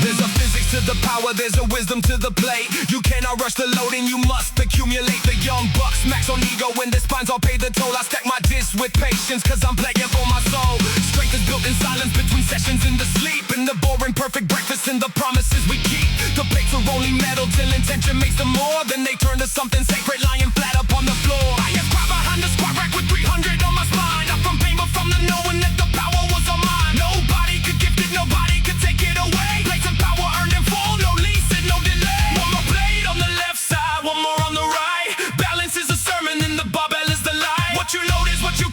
There's a physics to the power, there's a wisdom to the plate. You cannot rush the loading, you must accumulate. The young bucks max on ego when their spines all pay the toll. I stack my discs with patience cause I'm playing for my soul. Strength is built in silence between sessions in the sleep. In the boring perfect breakfast and the promises we keep. The plates are only metal till intention makes them more. Then they turn to something sacred lying flat upon the floor. I have squat behind the squat rack with 300 on my spine. Not from pain but from the knowing that the power was on mine. Nobody could gift it, nobody could take it away. Plates and power earned in full, no lease and no delay. One more blade on the left side, one more on the right. Balance is a sermon and the barbell is the light. What you load is what you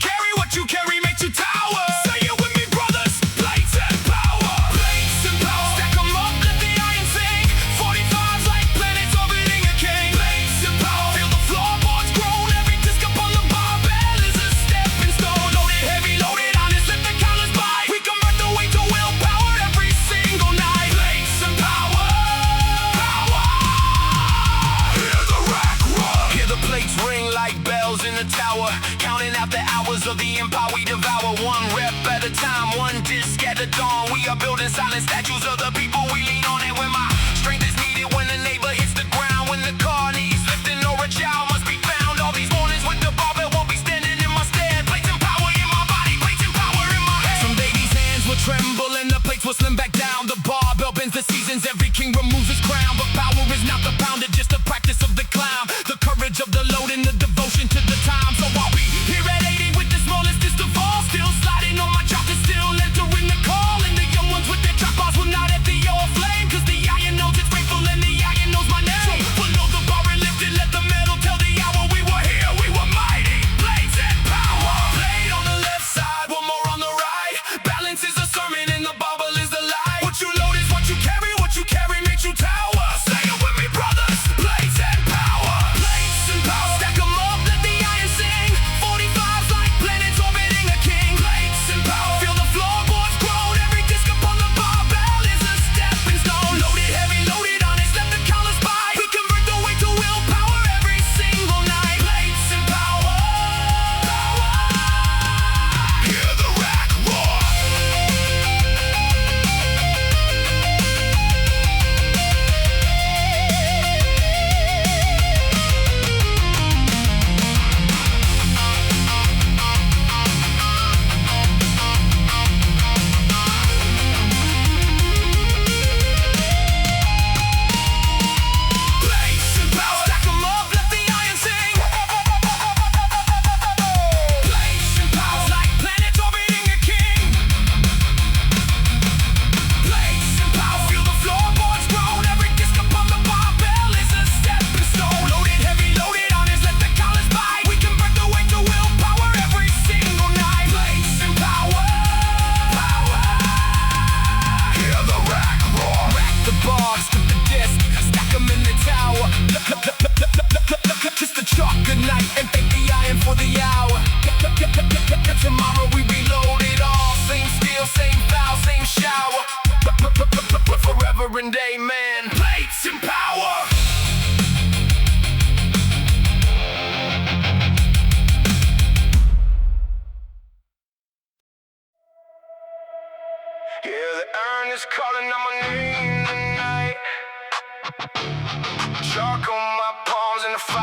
carry makes you tower. Say it with me, brothers, plates and power. Plates and power. Stack 'em up, let the iron sing. 45s like planets orbiting a king. Plates and power. Feel the floorboards groan. Every disc upon the barbell is a stepping stone. Loaded heavy, loaded honest, let the collars bite. We convert the weight to willpower every single night. Plates and power. Power. Hear the rock roar. Hear the plates ring like bells in the tower. Counting out the hours of the empire we devour. One rep at a time, one disc at a dawn. We are building silent statues of the people we lean on. And when my strength is needed, when the neighbor hits the ground, when the car needs lifting or a child must be found. All these mornings with the barbell won't be standing in my stead. Plates and power in my body, plates and power in my head. Some babies' hands will tremble and the plates will slim back down. The barbell bends the seasons, every king removes his crown. But power is not the pounded, just the practice of the clown. The courage of the load and the devotion to the time. So I'll be here at 80 with the smallest disc of all. Still sliding on my chop and still entering the call. And the young ones with their chop bars will not at the old flame. Cause the iron knows it's grateful and the iron knows my name. So below the bar and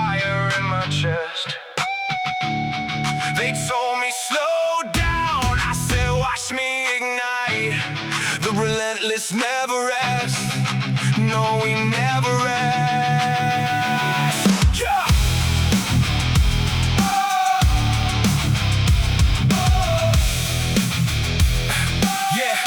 fire in my chest. They told me slow down, I said watch me ignite. The relentless never rest, no we never rest. Yeah!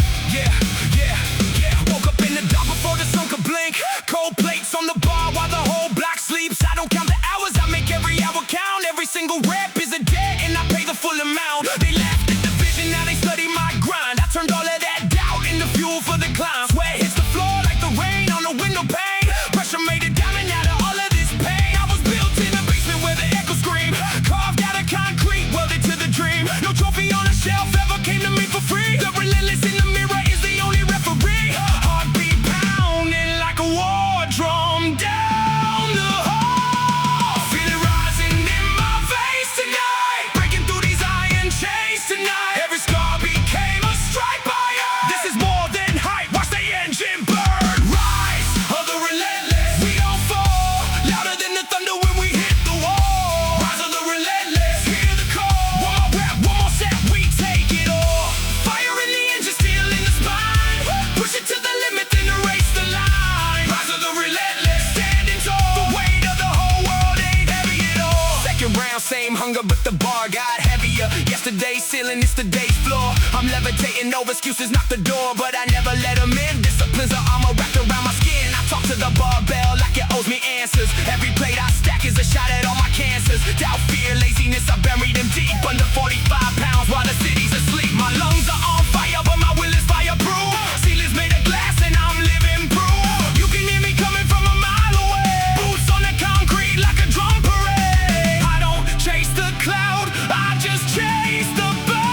Woke up in the dark before the sun could blink. Cold plates on the bar while the whole block sleeps. I don't count the hours, I make every hour count. Every single rep is a debt and I pay the full amount. They laughed at the vision, now they study my grind. I turned all of that doubt into fuel for the climb. Sweat hits the floor like the rain on a window pane. Pressure made a diamond out of all of this pain. I was built in a basement where the echo scream. Carved out of concrete, welded to the dream. No trophy on a shelf ever came to me for free. The relentless in the mirror is the only referee. Heartbeat pounding like a war drum down the hall. Feel it rising in my veins tonight. Breaking through these iron chains tonight. Every scar became a strike by earth. This is more than hype, watch the engine burn. Rise of the relentless, we don't fall. Louder than the thunder when we hit the wall. Rise of the relentless, hear the call. One more rep, one more set, we take it all. Fire in the engine, steel in the spine. Push it to the limit, then erase the line. Rise of the relentless, standing tall. The weight of the whole world ain't heavy at all. Second round, same hunger, but the bar got heavier. Yesterday's ceiling, it's today's floor. I'm levitating, no excuses, knock the door, but I never let them in. Discipline's an armor wrapped around my skin. I talk to the barbell like it owes me answers. Every plate I stack is a shot at all my cancers. Doubt, fear, laziness, I bury them deep under 45 pounds while the city's asleep. My lungs are on fire, but my will is fireproof. Ceiling's made of glass and I'm living proof. You can hear me coming from a mile away. Boots on the concrete like a drum parade. I don't chase the cloud, I just chase the bird.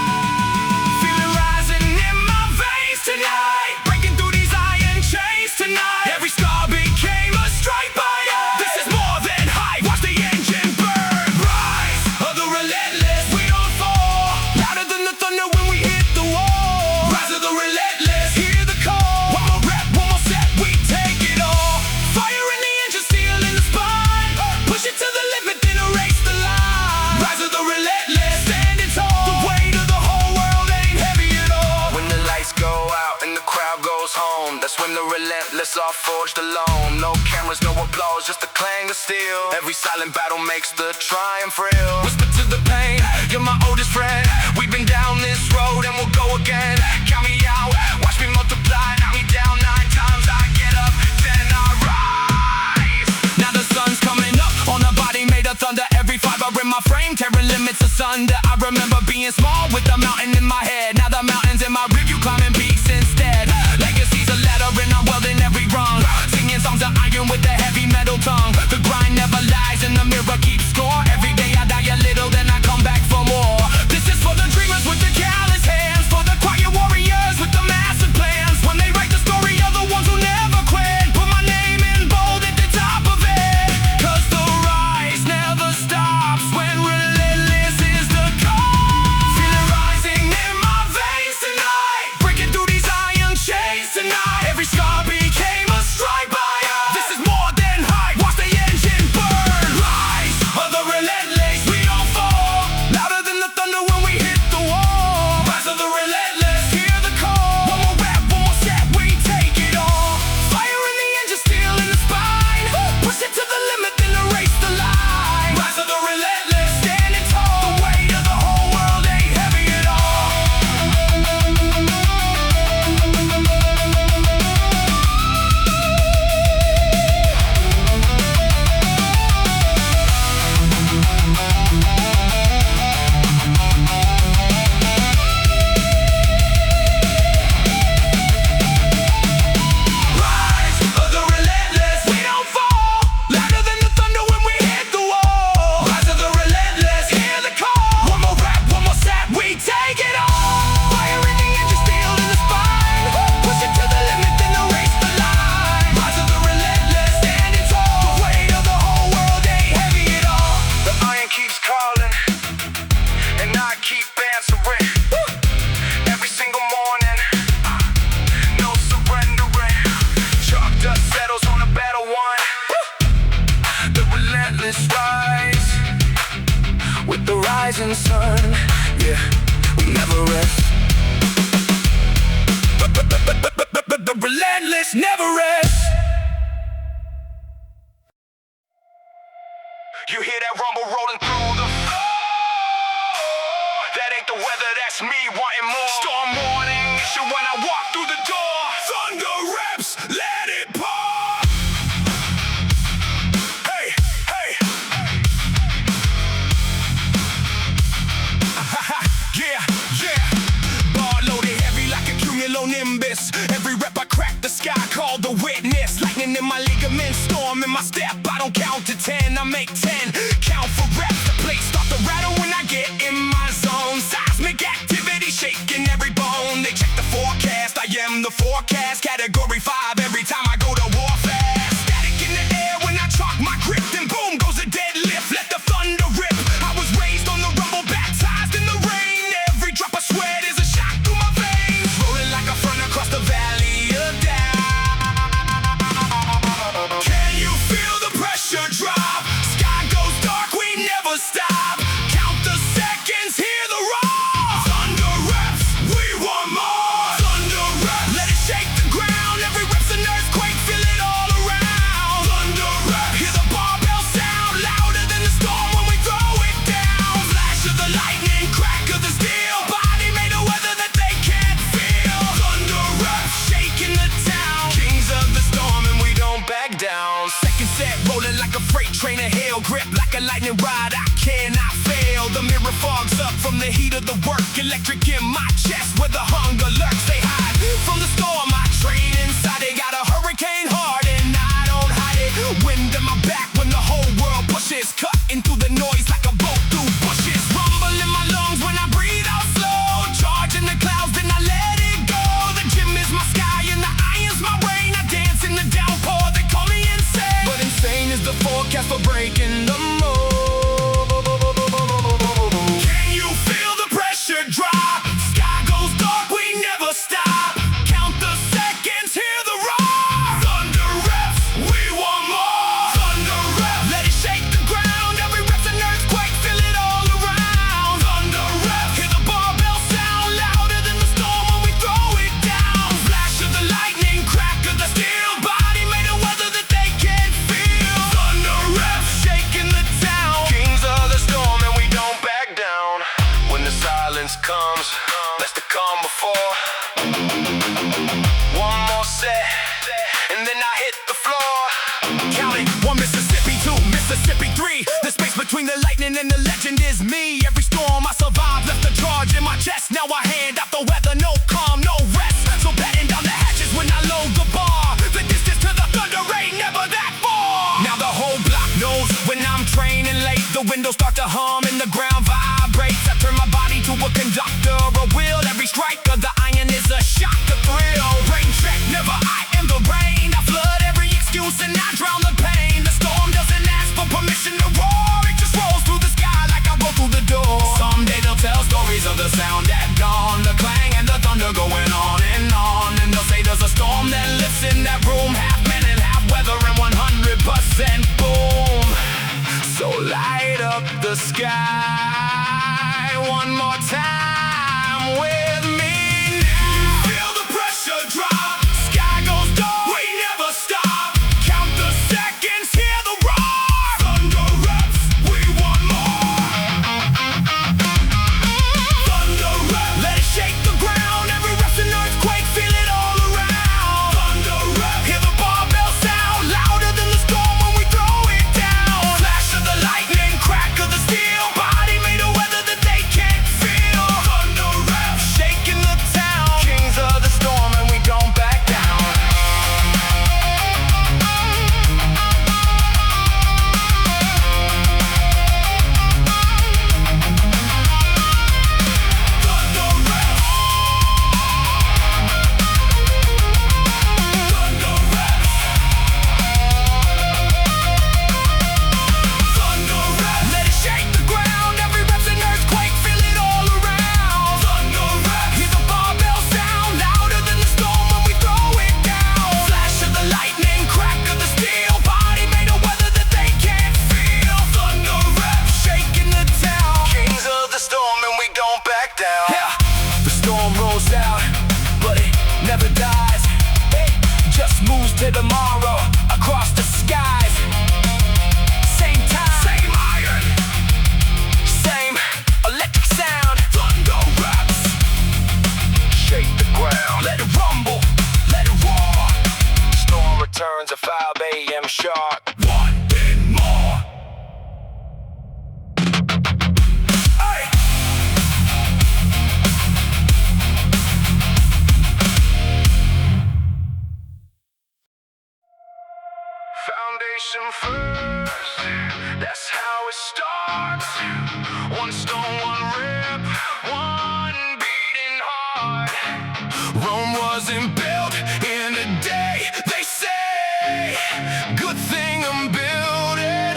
Feel it rising in my veins tonight. Breaking through these iron chains tonight. Every scar became a strike by us. This is more than hype, watch the engine burn. Rise of the relentless, we don't fall. Louder than the thunder when we hit the wall. Rise of the relentless, hear the call. One more rep, one more set, we take it all. Fire in the engine, steel in the spine. Push it to the limit, then erase the line. Rise of the relentless, standing tall. The weight of the whole world ain't heavy at all. When the lights go out and the crowd goes home, that's when the relentless are forged alone. No cameras, no applause, just the clang of steel. Every silent battle makes the triumph real. Whisper to the pain, you're my oldest friend. We've been down this road and we'll go again. Count me out, watch me multiply. Knock me down 9 times, I get up, then I rise. Now the sun's coming up on a body made of thunder. Every fiber in my frame, tearing limits asunder. I remember being small with the mountain in my head. Now the mountain's in my review, climbing peaks instead. Legacy's a ladder and I'm welding every rung. Singing songs of iron with a heavy metal tongue. The grind never lies and the mirror keeps score. Every day I die a little, then I come back for more. This is for the dreamers with the callous hands. For the quiet warriors with the massive plans. When they write the story of the ones who never quit. Put my name in bold at the top of it. Cause the rise never stops when relentless is the call. Feel it rising in my veins tonight. Breaking through these iron chains tonight. Every scar became a strike by us. This is more than hype, watch the engine burn. rise with the rising sun. Yeah, we never rest. The relentless never rests. You hear that rumble rolling through the that ain't the weather, that's me wanting more. Storm warning issue when I walk through the door. Thunder reps, let it pour. Hey, hey, yeah, yeah. Bar loaded heavy like a cumulonimbus. Every rep I crack the sky, called the witness. Lightning in my ligaments, storm in my step. I don't count to 10, I make 10. Count for reps, the place start to rattle when I get in my zone. Seismic activity shaking every bone. They check the forecast, I am the forecast. Category 5 every time I go to war fast. Static in the air when I chalk my grip. Then boom goes a deadlift, let the thunder rip. I was raised on the rumble, baptized in the rain. Every drop of sweat is a shot through my veins. Rolling like a front across the valley of doubt. Can you feel the pressure drop? Sky goes dark, we never stop. Count the seconds, hear the roar. Thunder reps, we want more. Thunder reps, let it shake the ground. Every rep's an earthquake, feel it all around. Thunder reps, hear the barbell sound. Louder than the storm when we throw it down. Flash of the lightning, crack of the steel. Body made of weather that they can't feel. Thunder reps, shaking the town. Kings of the storm and we don't back down. Second set, rolling like a freight train of hail. Grip like a lightning rod, I cannot fail. The mirror fogs up from the heat of the work. Electric in my chest where the hunger lurks. They hide from the storm, I train inside. They got a hurricane heart and I don't hide it. Wind in my back when the whole world pushes. Cutting through the noise like a bolt through bushes. Rumble in my lungs when I breathe out slow. Charge in the clouds, then I let it go. The gym is my sky and the iron's my rain. I dance in the downpour, they call me insane. But insane is the forecast for breaking the mold. Can you feel the pressure drop? Sky goes dark, we never stop. Count the seconds, hear the roar. Thunder reps, we want more. Thunder reps, let it shake the ground. Every rep's an earthquake, feel it all around. Thunder reps, hear the barbell sound. Louder than the storm when we throw it down. Flash of the lightning, crack of the steel. Body made of weather that they can't feel. Thunder reps, shaking the town. Kings of the storm and we don't back down. When the silence comes, let's the calm before. One more set, and then I hit the floor. Count it, 1 Mississippi, 2 Mississippi, 3. The space between the lightning and the legend is me. Every storm I survived left a charge in my chest. Now I hand out the weather, no calm, no rest. So batten down the hatches when I load the bar. The distance to the thunder ain't never that far. Now the whole block knows when I'm training late. The windows start to hum and the ground vibrates. I turn my body to a conductor, a wheel. Every strike of the iron is a shock, a thrill. Rain check, never I am the rain. I flood every excuse and I drown the pain. The storm doesn't ask for permission to roar. It just rolls through the sky like I roll through the door. Someday they'll tell stories of the sound that gone. The clang and the thunder going on. And they'll say there's a storm that lives in that room. Half man and half weather and 100% boom. So light up the sky one more time with me now. Feel the pressure drop. Sky goes dark, we never stop. Count the seconds, hear the roar. Thunder reps, we want more. Thunder reps, let it shake the ground. Every rep's an earthquake, feel it all around. Thunder reps, hear the barbell sound. Louder than the storm when we throw it down. Flash of the lightning, crack of the steel. Body made of weather that they can't feel. Thunder reps, it starts. One stone, one rip, one beating heart. Rome wasn't built in a day, they say. Good thing I'm building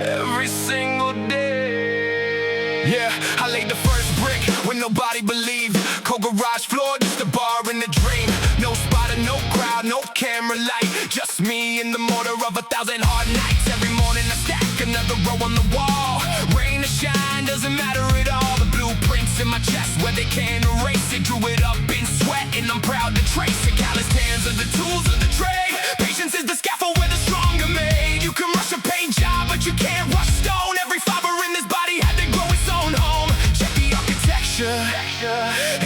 every single day. Yeah, I laid the first brick when nobody believed. Cold garage floor, just a bar and a dream. No spotter, no crowd, no camera light. Just me in the mortar of 1,000 hard nights. Every morning I stack another row on the wall. Rain or shine, doesn't matter at all. The blueprints in my chest where they can't erase it. Drew it up in sweat and I'm proud to trace it. Calloused hands are the tools of the trade. Patience is the scaffold where the strong are made. You can rush a paint job, but you can't rush stone. Every fiber in this body had to grow its own home. Check the architecture,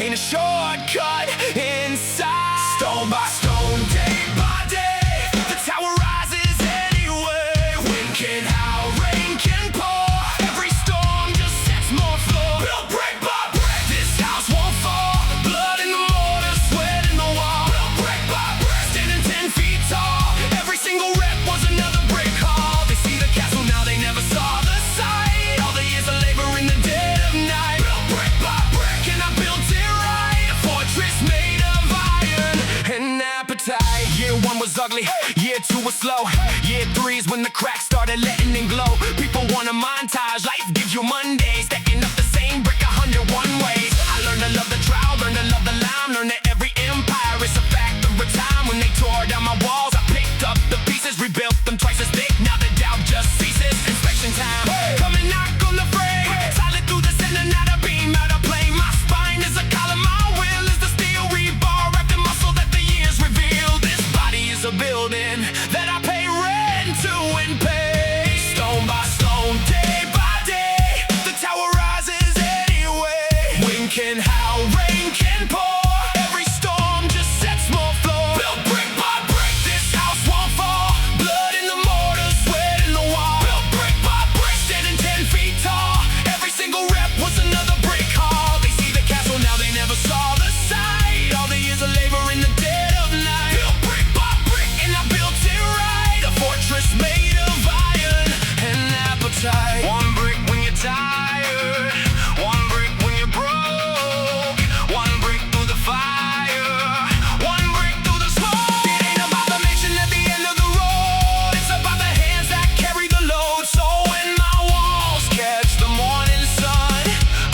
ain't a shortcut inside. Stone by stone, day by day, the tower rises anyway. Wind can howl, rain can pour. Every storm just sets more floor. Built brick by brick, this house won't fall. Blood in the mortar, sweat in the wall. Built brick by brick, standing 10 feet tall. Every single rep was another brick haul. They see the castle, now they never saw the sight. All the years of labor in the dead of night. Built brick by brick, and I built it right. A fortress made of iron and appetite. Year 1 was ugly, year 2 was slow. Year 3 is when the cracks started letting in glow. People want a montage, life gives you Mondays. Stacking up the same brick 101 ways. I learned to love the trial, learned to love the lime. Learned that every empire is a factor of time. When they tore down my walls, I picked up the pieces, rebuilt them twice as big. Now the doubt just ceases. Inspection time, come and knock on the frame. Silent through the center, not a beam, out of plane. My spine is a column, my will is the steel rebar. Wrapped in muscle that the years reveal. This body is a building that I pay rent to and pay. Stone by stone, day by day, the tower rises anyway. Wind can howl, rain can pour. Every storm just sets more floor. Built brick by brick, this house won't fall. Blood in the mortar, sweat in the wall. Built brick by brick, standing 10 feet tall. Every single rep was another brick haul. They see the castle, now they never saw the sight. All the years of labor in the dead of night. Built brick by brick, and I built it right. A fortress made of iron and appetite. One brick when you're tired, one brick when you're broke, one brick through the fire, one brick through the smoke. It ain't about the mission at the end of the road, it's about the hands that carry the load. So when my walls catch the morning sun,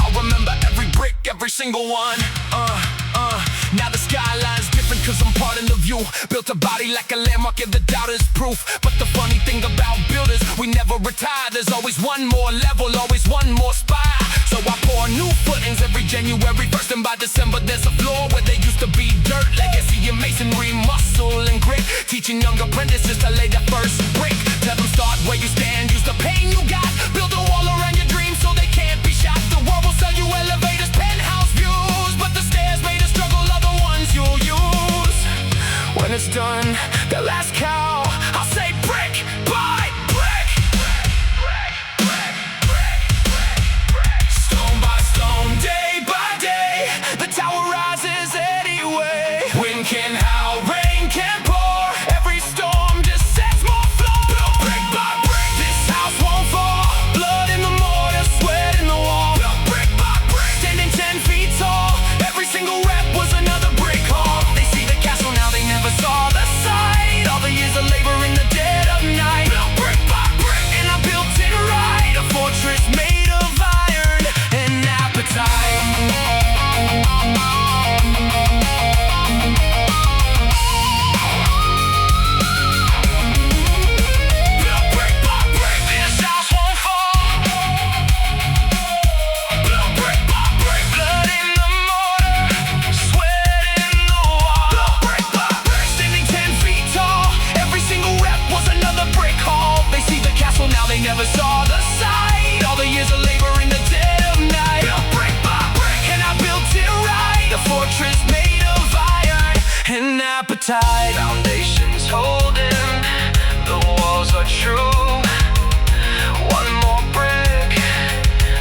I'll remember every brick, every single one. Now the skyline's different cause I'm part of the view. Built a body like a landmark and the doubter's proof. But the funny thing about builders, we never retire. There's always one more level, always one more spire. So I pour new footings every January 1st, and by December there's a floor where there used to be dirt. Legacy and masonry, muscle and grit. Teaching young apprentices to lay that first brick. Tell them start where you stand, use the pain you got. Build a wall around your dreams so they can't be shot. The world will sell you elevators, penthouse views, but the stairs made a struggle are the ones you'll use. When it's done, the last cow, I'll say brick by brick. Stone by stone, day by day, the tower rises anyway. Wind can howl, rain can pour. Every storm just sets more floor. Built brick by brick, this house won't fall. Blood in the mortar, sweat in the wall. Built brick by brick, standing 10 feet tall. Every single rep was another brick haul. They see the castle, now they never saw the sight. All the years of labor in the dead of night. Built brick by brick, and I built it right. A fortress made of iron and appetite. Built brick by brick, this house won't fall. Built brick by brick, blood in the mortar, sweat in the wall. Built brick by brick, standing 10 feet tall. Every single rep was another brick haul. They see the castle, now they never saw the sight. All the years of labor in the dead of night. Built brick by brick, and I built it right. A fortress made of iron and appetite. Foundations holding, the walls are true. One more brick,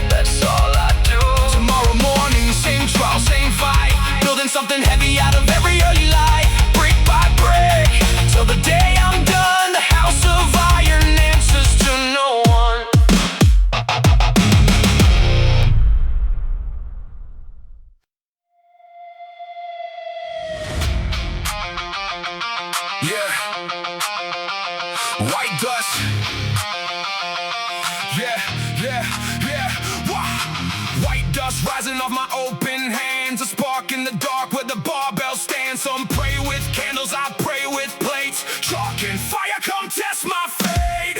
that's all I do. Tomorrow morning, same trial, same fight. Building something heavy out of every early light. Brick by brick, till the day I'm done. The house of iron answers to no one. Yeah, yeah, wow. White dust rising off my open hands, a spark in the dark where the barbell stands. Some pray with candles, I pray with plates. Chalk and fire, come test my fate.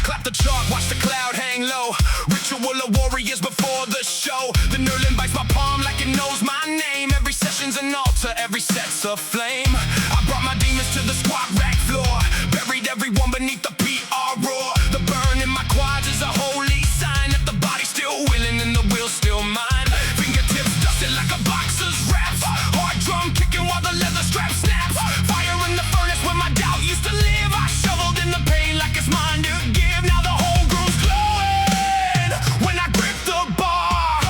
Clap the chalk, watch the cloud hang low. Ritual of warriors before the show. The knurling bites my palm like it knows my name. Every session's an altar, every set's a flame. I brought my demons to the squat rack floor, buried everyone beneath the PR roar. The burn in my quads is a holy sign that the body's still willing and the will's still mine. Fingertips dusted like a boxer's wraps, hard drum kicking while the leather strap snaps. Fire in the furnace where my doubt used to live. I shoveled in the pain like it's mine to give. Now the whole group's glowing when I grip the bar.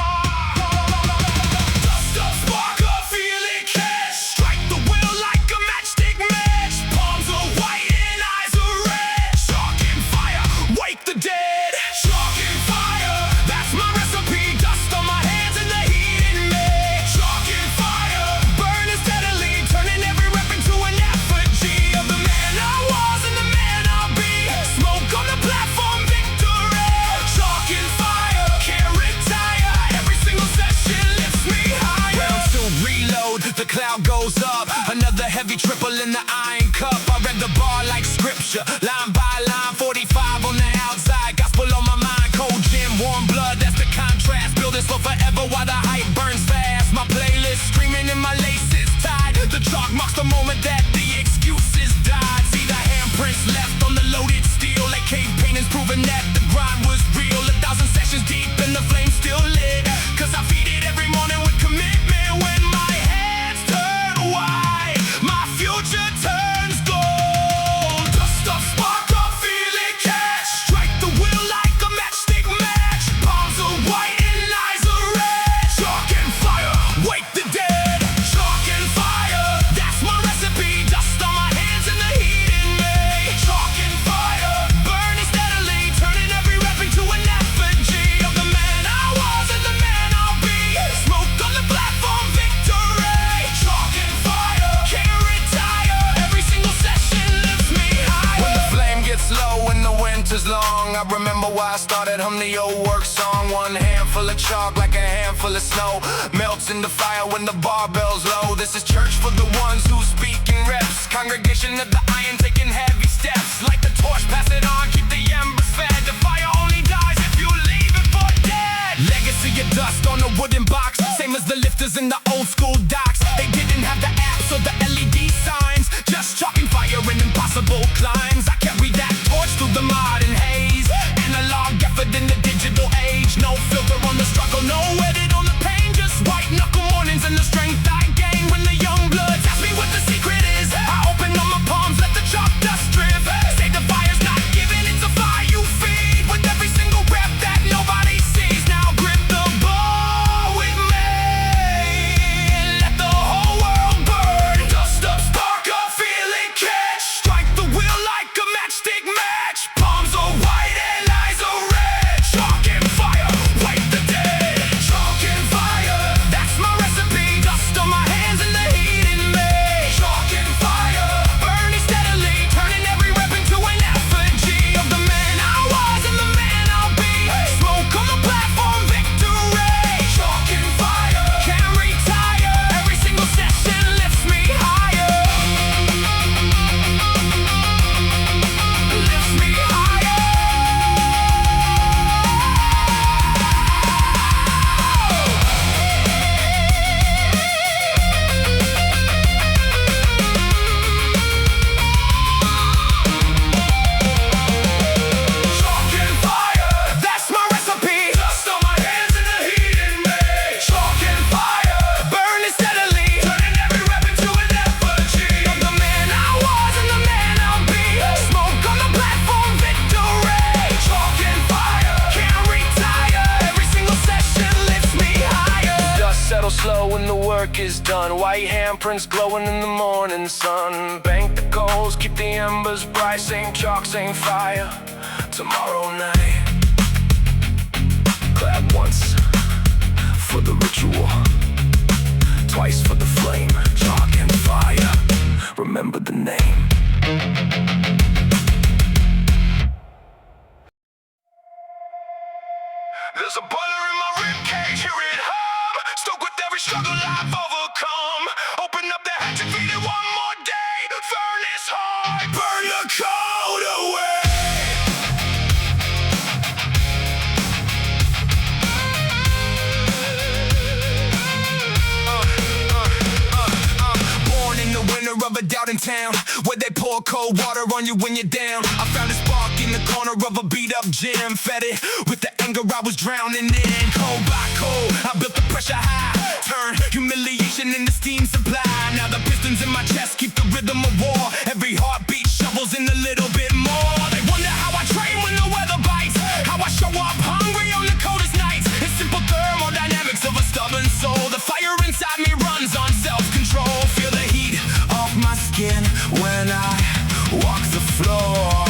Dust up, spark up, feel it catch. Strike the will like a matchstick match. Palms are white and eyes are red. Chalk and fire, wake the dead. Chalk and fire, that's my recipe. Dust on my hands and the heat in me. Chalk and fire, burning steadily, turning every rep into an effigy of the man I was and the man I'll be. Smoke on the platform, victory. Chalk and fire, can't retire. Every single session lifts me higher. Round two, reload, the cloud goes up. Another heavy triple in the iron cup. I read the bar like scripture, line by line. 45 on the outside, gospel on my mind. Cold gin, warm blood, that's the contrast. Building slow forever while the hype burns fast. My playlist screaming and my laces tied. The chalk marks the moment that the excuses died. See the handprints left on the loaded steel, like cave paintings proving that the grind was real. 1,000 sessions deep and the flame still lit, 'cause I feed it every morning with commitment. When my hands turn white, my future turns gold. Dust up, spark up, feel it catch. Strike the will like a matchstick match. Palms are white and eyes are red. Chalk and fire, wake the dead. Chalk and fire, that's my recipe. Dust on my hands and the heat in me. Chalk and fire, burning steadily, turning every rep into an effigy of the man I was and the man I'll be. Smoke on the platform, victory. Chalk and fire, can't retire. Every single session lifts me higher. When the flame gets low and the winter's long, I remember why I started hum the old work song. One handful of chalk like a handful of snow melts in the fire when the barbell's low. This is church for the ones who speak in reps. Congregation of the iron taking heavy steps. Like the torch, pass it on, keep the embers fed. The fire only dies if you leave it for dead. Legacy of dust on a wooden box, same as the lifters in the old school docks. They didn't have the apps or the LED signs, just chalk and fire and impossible climbs. I carry that torch through the modern haze, analog effort in the digital age. No filter on the struggle, no edit on the pain, just white knuckle mornings and the strength I gain. When the young bloods ask me what the secret is, I open up my palms, let the chalk dust drip. Say the fire's not given, it's a fire you feed. With every single rep that nobody sees. Now grip the bar with me, let the whole world burn. Dust up, spark up, feel it catch. Strike the will like a matchstick match. Palms are white and eyes are red. Chalk and fire, wake the dead. Chalk and fire, that's my recipe. Dust on my hands and the heat in me. Chalk and fire, burning steadily, turning every rep into an effigy of the man I was and the man I'll be. Smoke on the platform, victory. Chalk and fire, can't retire. Every single session lifts me higher. Lifts me higher. Chalk and fire, that's my recipe. Dust on my hands and the heat in me. Chalk and fire, burning steadily, turning every rep into an effigy of the man I was and the man I'll be. Smoke on the platform, victory. Chalk and fire, can't retire. Every single session lifts me higher. Dust settles slow when the work is done. White handprints glowing in the morning sun. Bank the coals, keep the embers bright. Same chalk, same fire. Tomorrow night, clap once for the ritual. twice for the flame. Chalk and fire, remember the name. There's a boiler in my ribcage, hear it hum. Stoked with every struggle I've overcome. Open up the hatch and feed it one more day. Furnace hard, burn the cold away. Born in the winter of a doubt in town, where they pour cold water on you when you're down. I found a spark in the corner of a beat up gym. Fed it with the anger I was drowning in. Cold by cold, I built the pressure high. Turn humiliation into steam supply. Now the pistons in my chest keep the rhythm of war. Every heartbeat shovels in a little bit more. They wonder how I train when the weather bites, how I show up hungry on the coldest nights. It's simple thermodynamics of a stubborn soul. The fire inside me runs on self-control. Feel the heat off my skin when I walk the floor.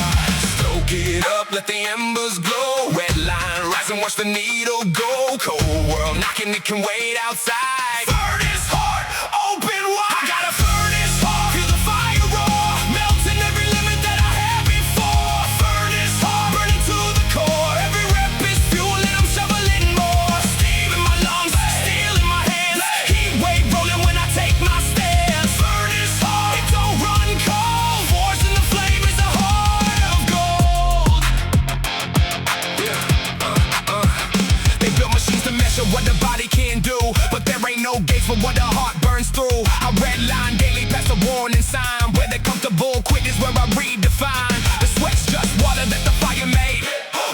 Stoke it up, let the embers glow. Red line, rise and watch the needle go. Cold world knocking, it can wait outside. Furnace heart, open wide. I got a furnace heart, feel the fire roar. Melting every limit that I had before. Furnace heart, burning to the core. Every rep is fuel and I'm shoveling more. Steam in my lungs, steel in my hands. Heat wave rolling when I take my stance. Furnace heart, it don't run cold. Force in the flame is the heart of gold. They built machines to measure what the body can do, but there ain't no gauge for what the heart burns through. I redline daily past the warning sign. Where they comfortable, quit is where I redefine. The sweat's just water that the fire made.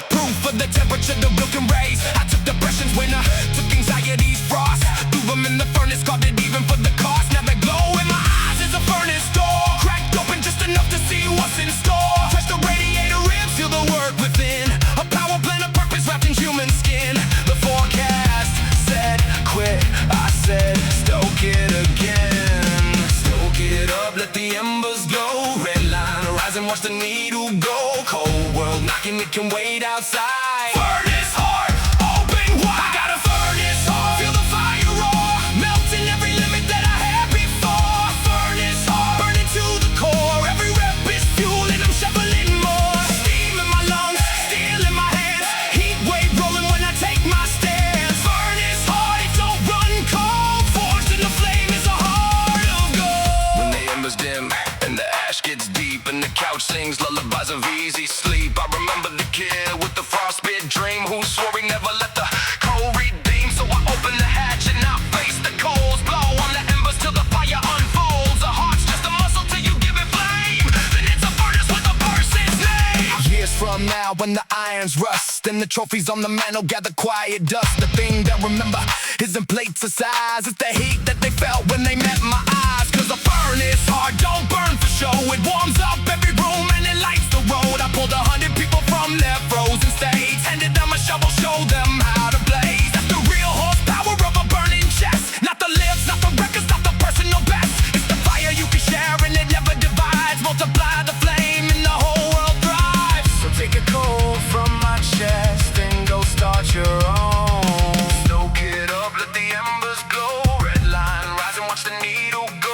Proof of the temperature the will can raise. I took depressions when I took anxiety's frost. Threw them in the furnace, carved it even for the cost. Now the glow in my eyes is a furnace door. Cracked open just enough to see what's in store. Touch the radiator ribs, feel the work within. A power blend of purpose wrapped in human skin. The forecast said quit, I said stoke it again. Stoke it up, let the embers glow. Red line, rise and watch the needle go. Cold world knocking, it can wait outside. Furnace heart, open wide. I got a furnace heart, feel the fire roar. Melting every limit that I had before. Furnace heart, burning to the core. Every rep is fuel and I'm shoveling more. Steam in my lungs, steel in my hands. Heat wave rolling when I take my stance. Furnace heart, it don't run cold. Forged in the flame is a heart of gold. When the embers dim and the ash gets deep and the couch sings lullabies of easy sleep, I remember the kid with the frostbite dream who swore he never let the cold redeem. So I open the hatch and I face the coals. Blow on the embers till the fire unfolds. A heart's just a muscle till you give it flame. Then it's a furnace with a person's name. Years from now when the irons rust and the trophies on the mantle gather quiet dust, the thing they'll remember isn't plates of size. It's the heat that they felt when they met my eyes. Cause a furnace heart don't burn for show. It warms up every room and it lights the road. I pulled 100 people from their frozen states, handed them a shovel, show them how to blaze. That's the real horsepower of a burning chest. Not the lips, not the records, not the personal best. It's the fire you can share and it never divides. Multiply the flame and the whole world thrives. So take a coal from my chest and go start your own. Stoke it up, let the embers glow. Red line, rise and watch the needle go.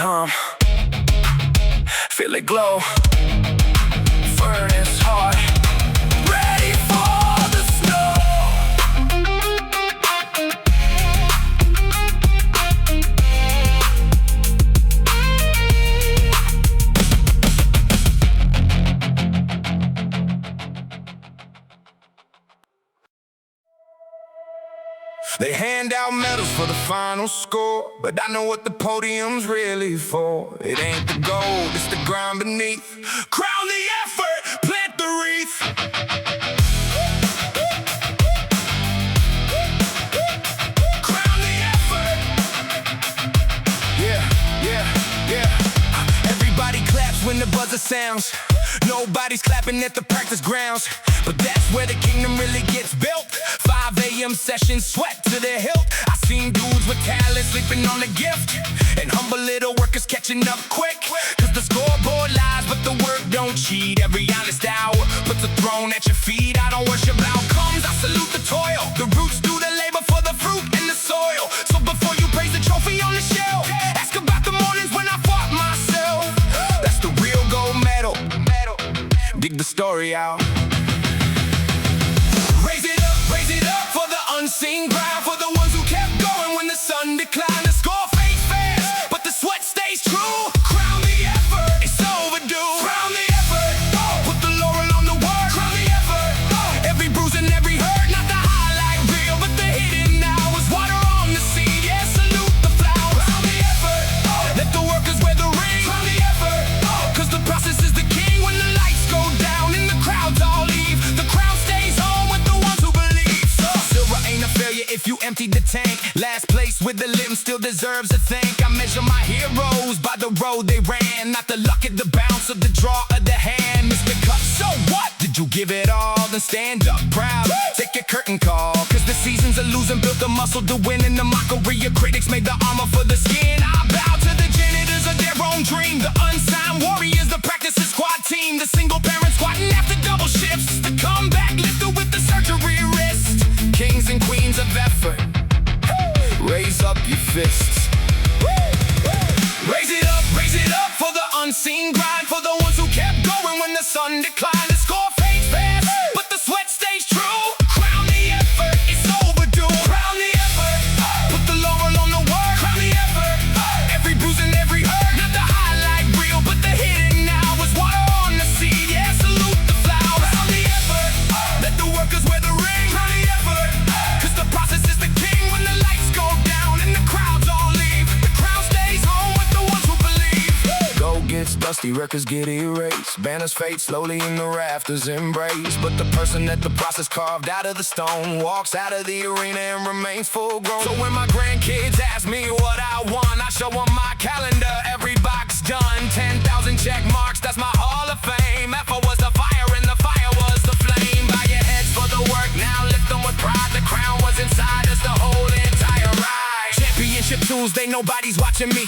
hum, feel it glow. Furnace hot, ready for the snow. They hand out medals for the final score, but I know what the podium's really for. It ain't the gold, it's the grind beneath. Crown the effort, plant the wreath. Crown the effort. Yeah. Everybody claps when the buzzer sounds. Nobody's clapping at the practice grounds, but that's where the kingdom really gets built. 5 a.m. sessions, sweat to the hilt. I seen dudes with talent sleeping on the gift, and humble little workers catching up quick. Cause the scoreboard lies, but the work don't cheat. Every honest hour puts a throne at your feet. I don't worship outcomes, I salute the toil. The roots do the labor for the fruit and the soil. So before you praise the trophy on the shelf, ask about the mornings when I fought myself. That's the real gold medal. Dig the story out. Raise it up for the unseen grind, for the ones who kept going when the sun declined. The score fades fast, but the sweat stays true. Crown the effort, it's overdue. Crown the effort, put the laurel on the work. Crown the effort, every bruise and every hurt, not the highlight reel, but the hidden hours. Water on the seed, yeah, salute the flowers. Crown the effort, let the workers wear the ring. Crown the effort, cause the process is the king. When the lights go down and the crowds all leave, the crown stays home with the ones who believe. So silver ain't a failure if you emptied the tank. Last place with the limb still deserves a thank. I measure my heroes by the road they ran, not the luck of the bounce of the draw of the hand. Mr. Cut, so what? Did you give it all? Then stand up proud, take a curtain call. Cause the seasons of losing built the muscle to win, and the mockery of critics made the armor for the skin. I bow to the janitors of their own dream, the unsigned warriors, the practices squad team, the single parent squatting after double shifts, the comeback lifter with the surgery wrist. Kings and queens of effort, raise up your fists. Raise it up for the unseen grind, for the ones who kept going when the sun declined. The score fades fast, but the sweat stays true. Crown the effort, it's overdue. Crown the effort, put the laurel on the work. Crown the effort, every bruise and every hurt, not the highlight reel, but the hidden hours. Water on the seed, yeah, salute the flowers. Crown the effort, let the workers wear the ring. Crown the effort, cause the process is the king. When the lights go down and the crowds all leave, the crown stays home with the ones who believe. Gold gets dusty, records get erased, banners fade slowly in the rafters embrace. But the person that the process carved out of the stone walks out of the arena and remains full grown. So when my grandkids ask me what I want, I show them my calendar, every box done. 10,000 check marks, that's my hall of fame. Effort was the fire and the fire was the flame. Bow your heads for the work, now lift them with pride. The crown was inside us the whole entire ride. Championship Tuesday, nobody's watching me.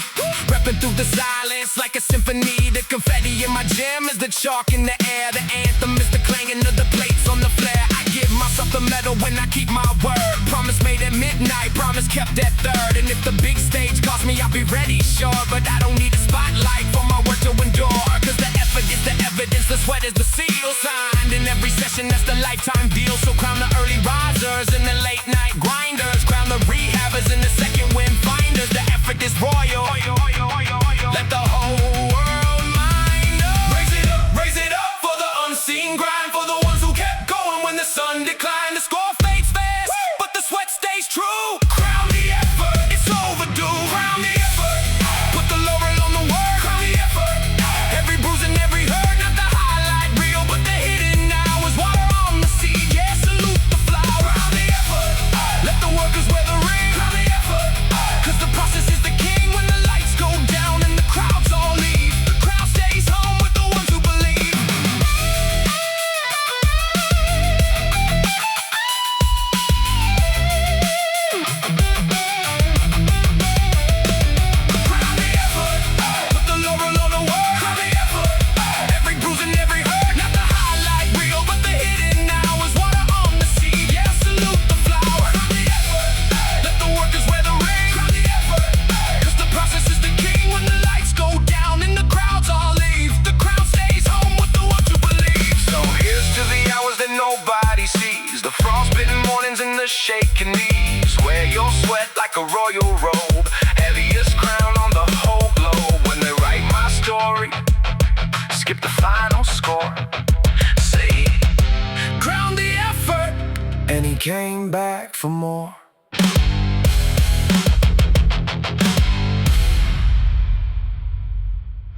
Repping through the silence like a symphony. The confetti in my gym is the chalk in the air. The anthem is the clanging of the plates on the flare. I give myself the medal when I keep my word. Promise made at midnight, promise kept at third. And if the big stage calls me, I'll be ready, sure. But I don't need a spotlight for my work to endure. Cause the effort is the evidence, the sweat is the seal. Signed in every session, that's the lifetime deal. So crown the early risers and the late night grinders. Crown the rehabbers and the second wind finders. The effort is royal. Let the whole world mind us. Raise it up for the unseen grind, for the ones who kept going when the sun declined. The score fades fast, but the sweat stays true. Crown the effort, it's overdue. Crown the effort, put the laurel on the work. Crown the effort, every bruise and every hurt, not the highlight reel, but the hidden hours. Water on the seed, yeah, salute the flowers. Crown the effort, let the workers wear the ring. Crown the shaking knees. Wear your sweat like a royal robe, heaviest crown on the whole globe. When they write my story, skip the final score. Say, crown the effort, and he came back for more.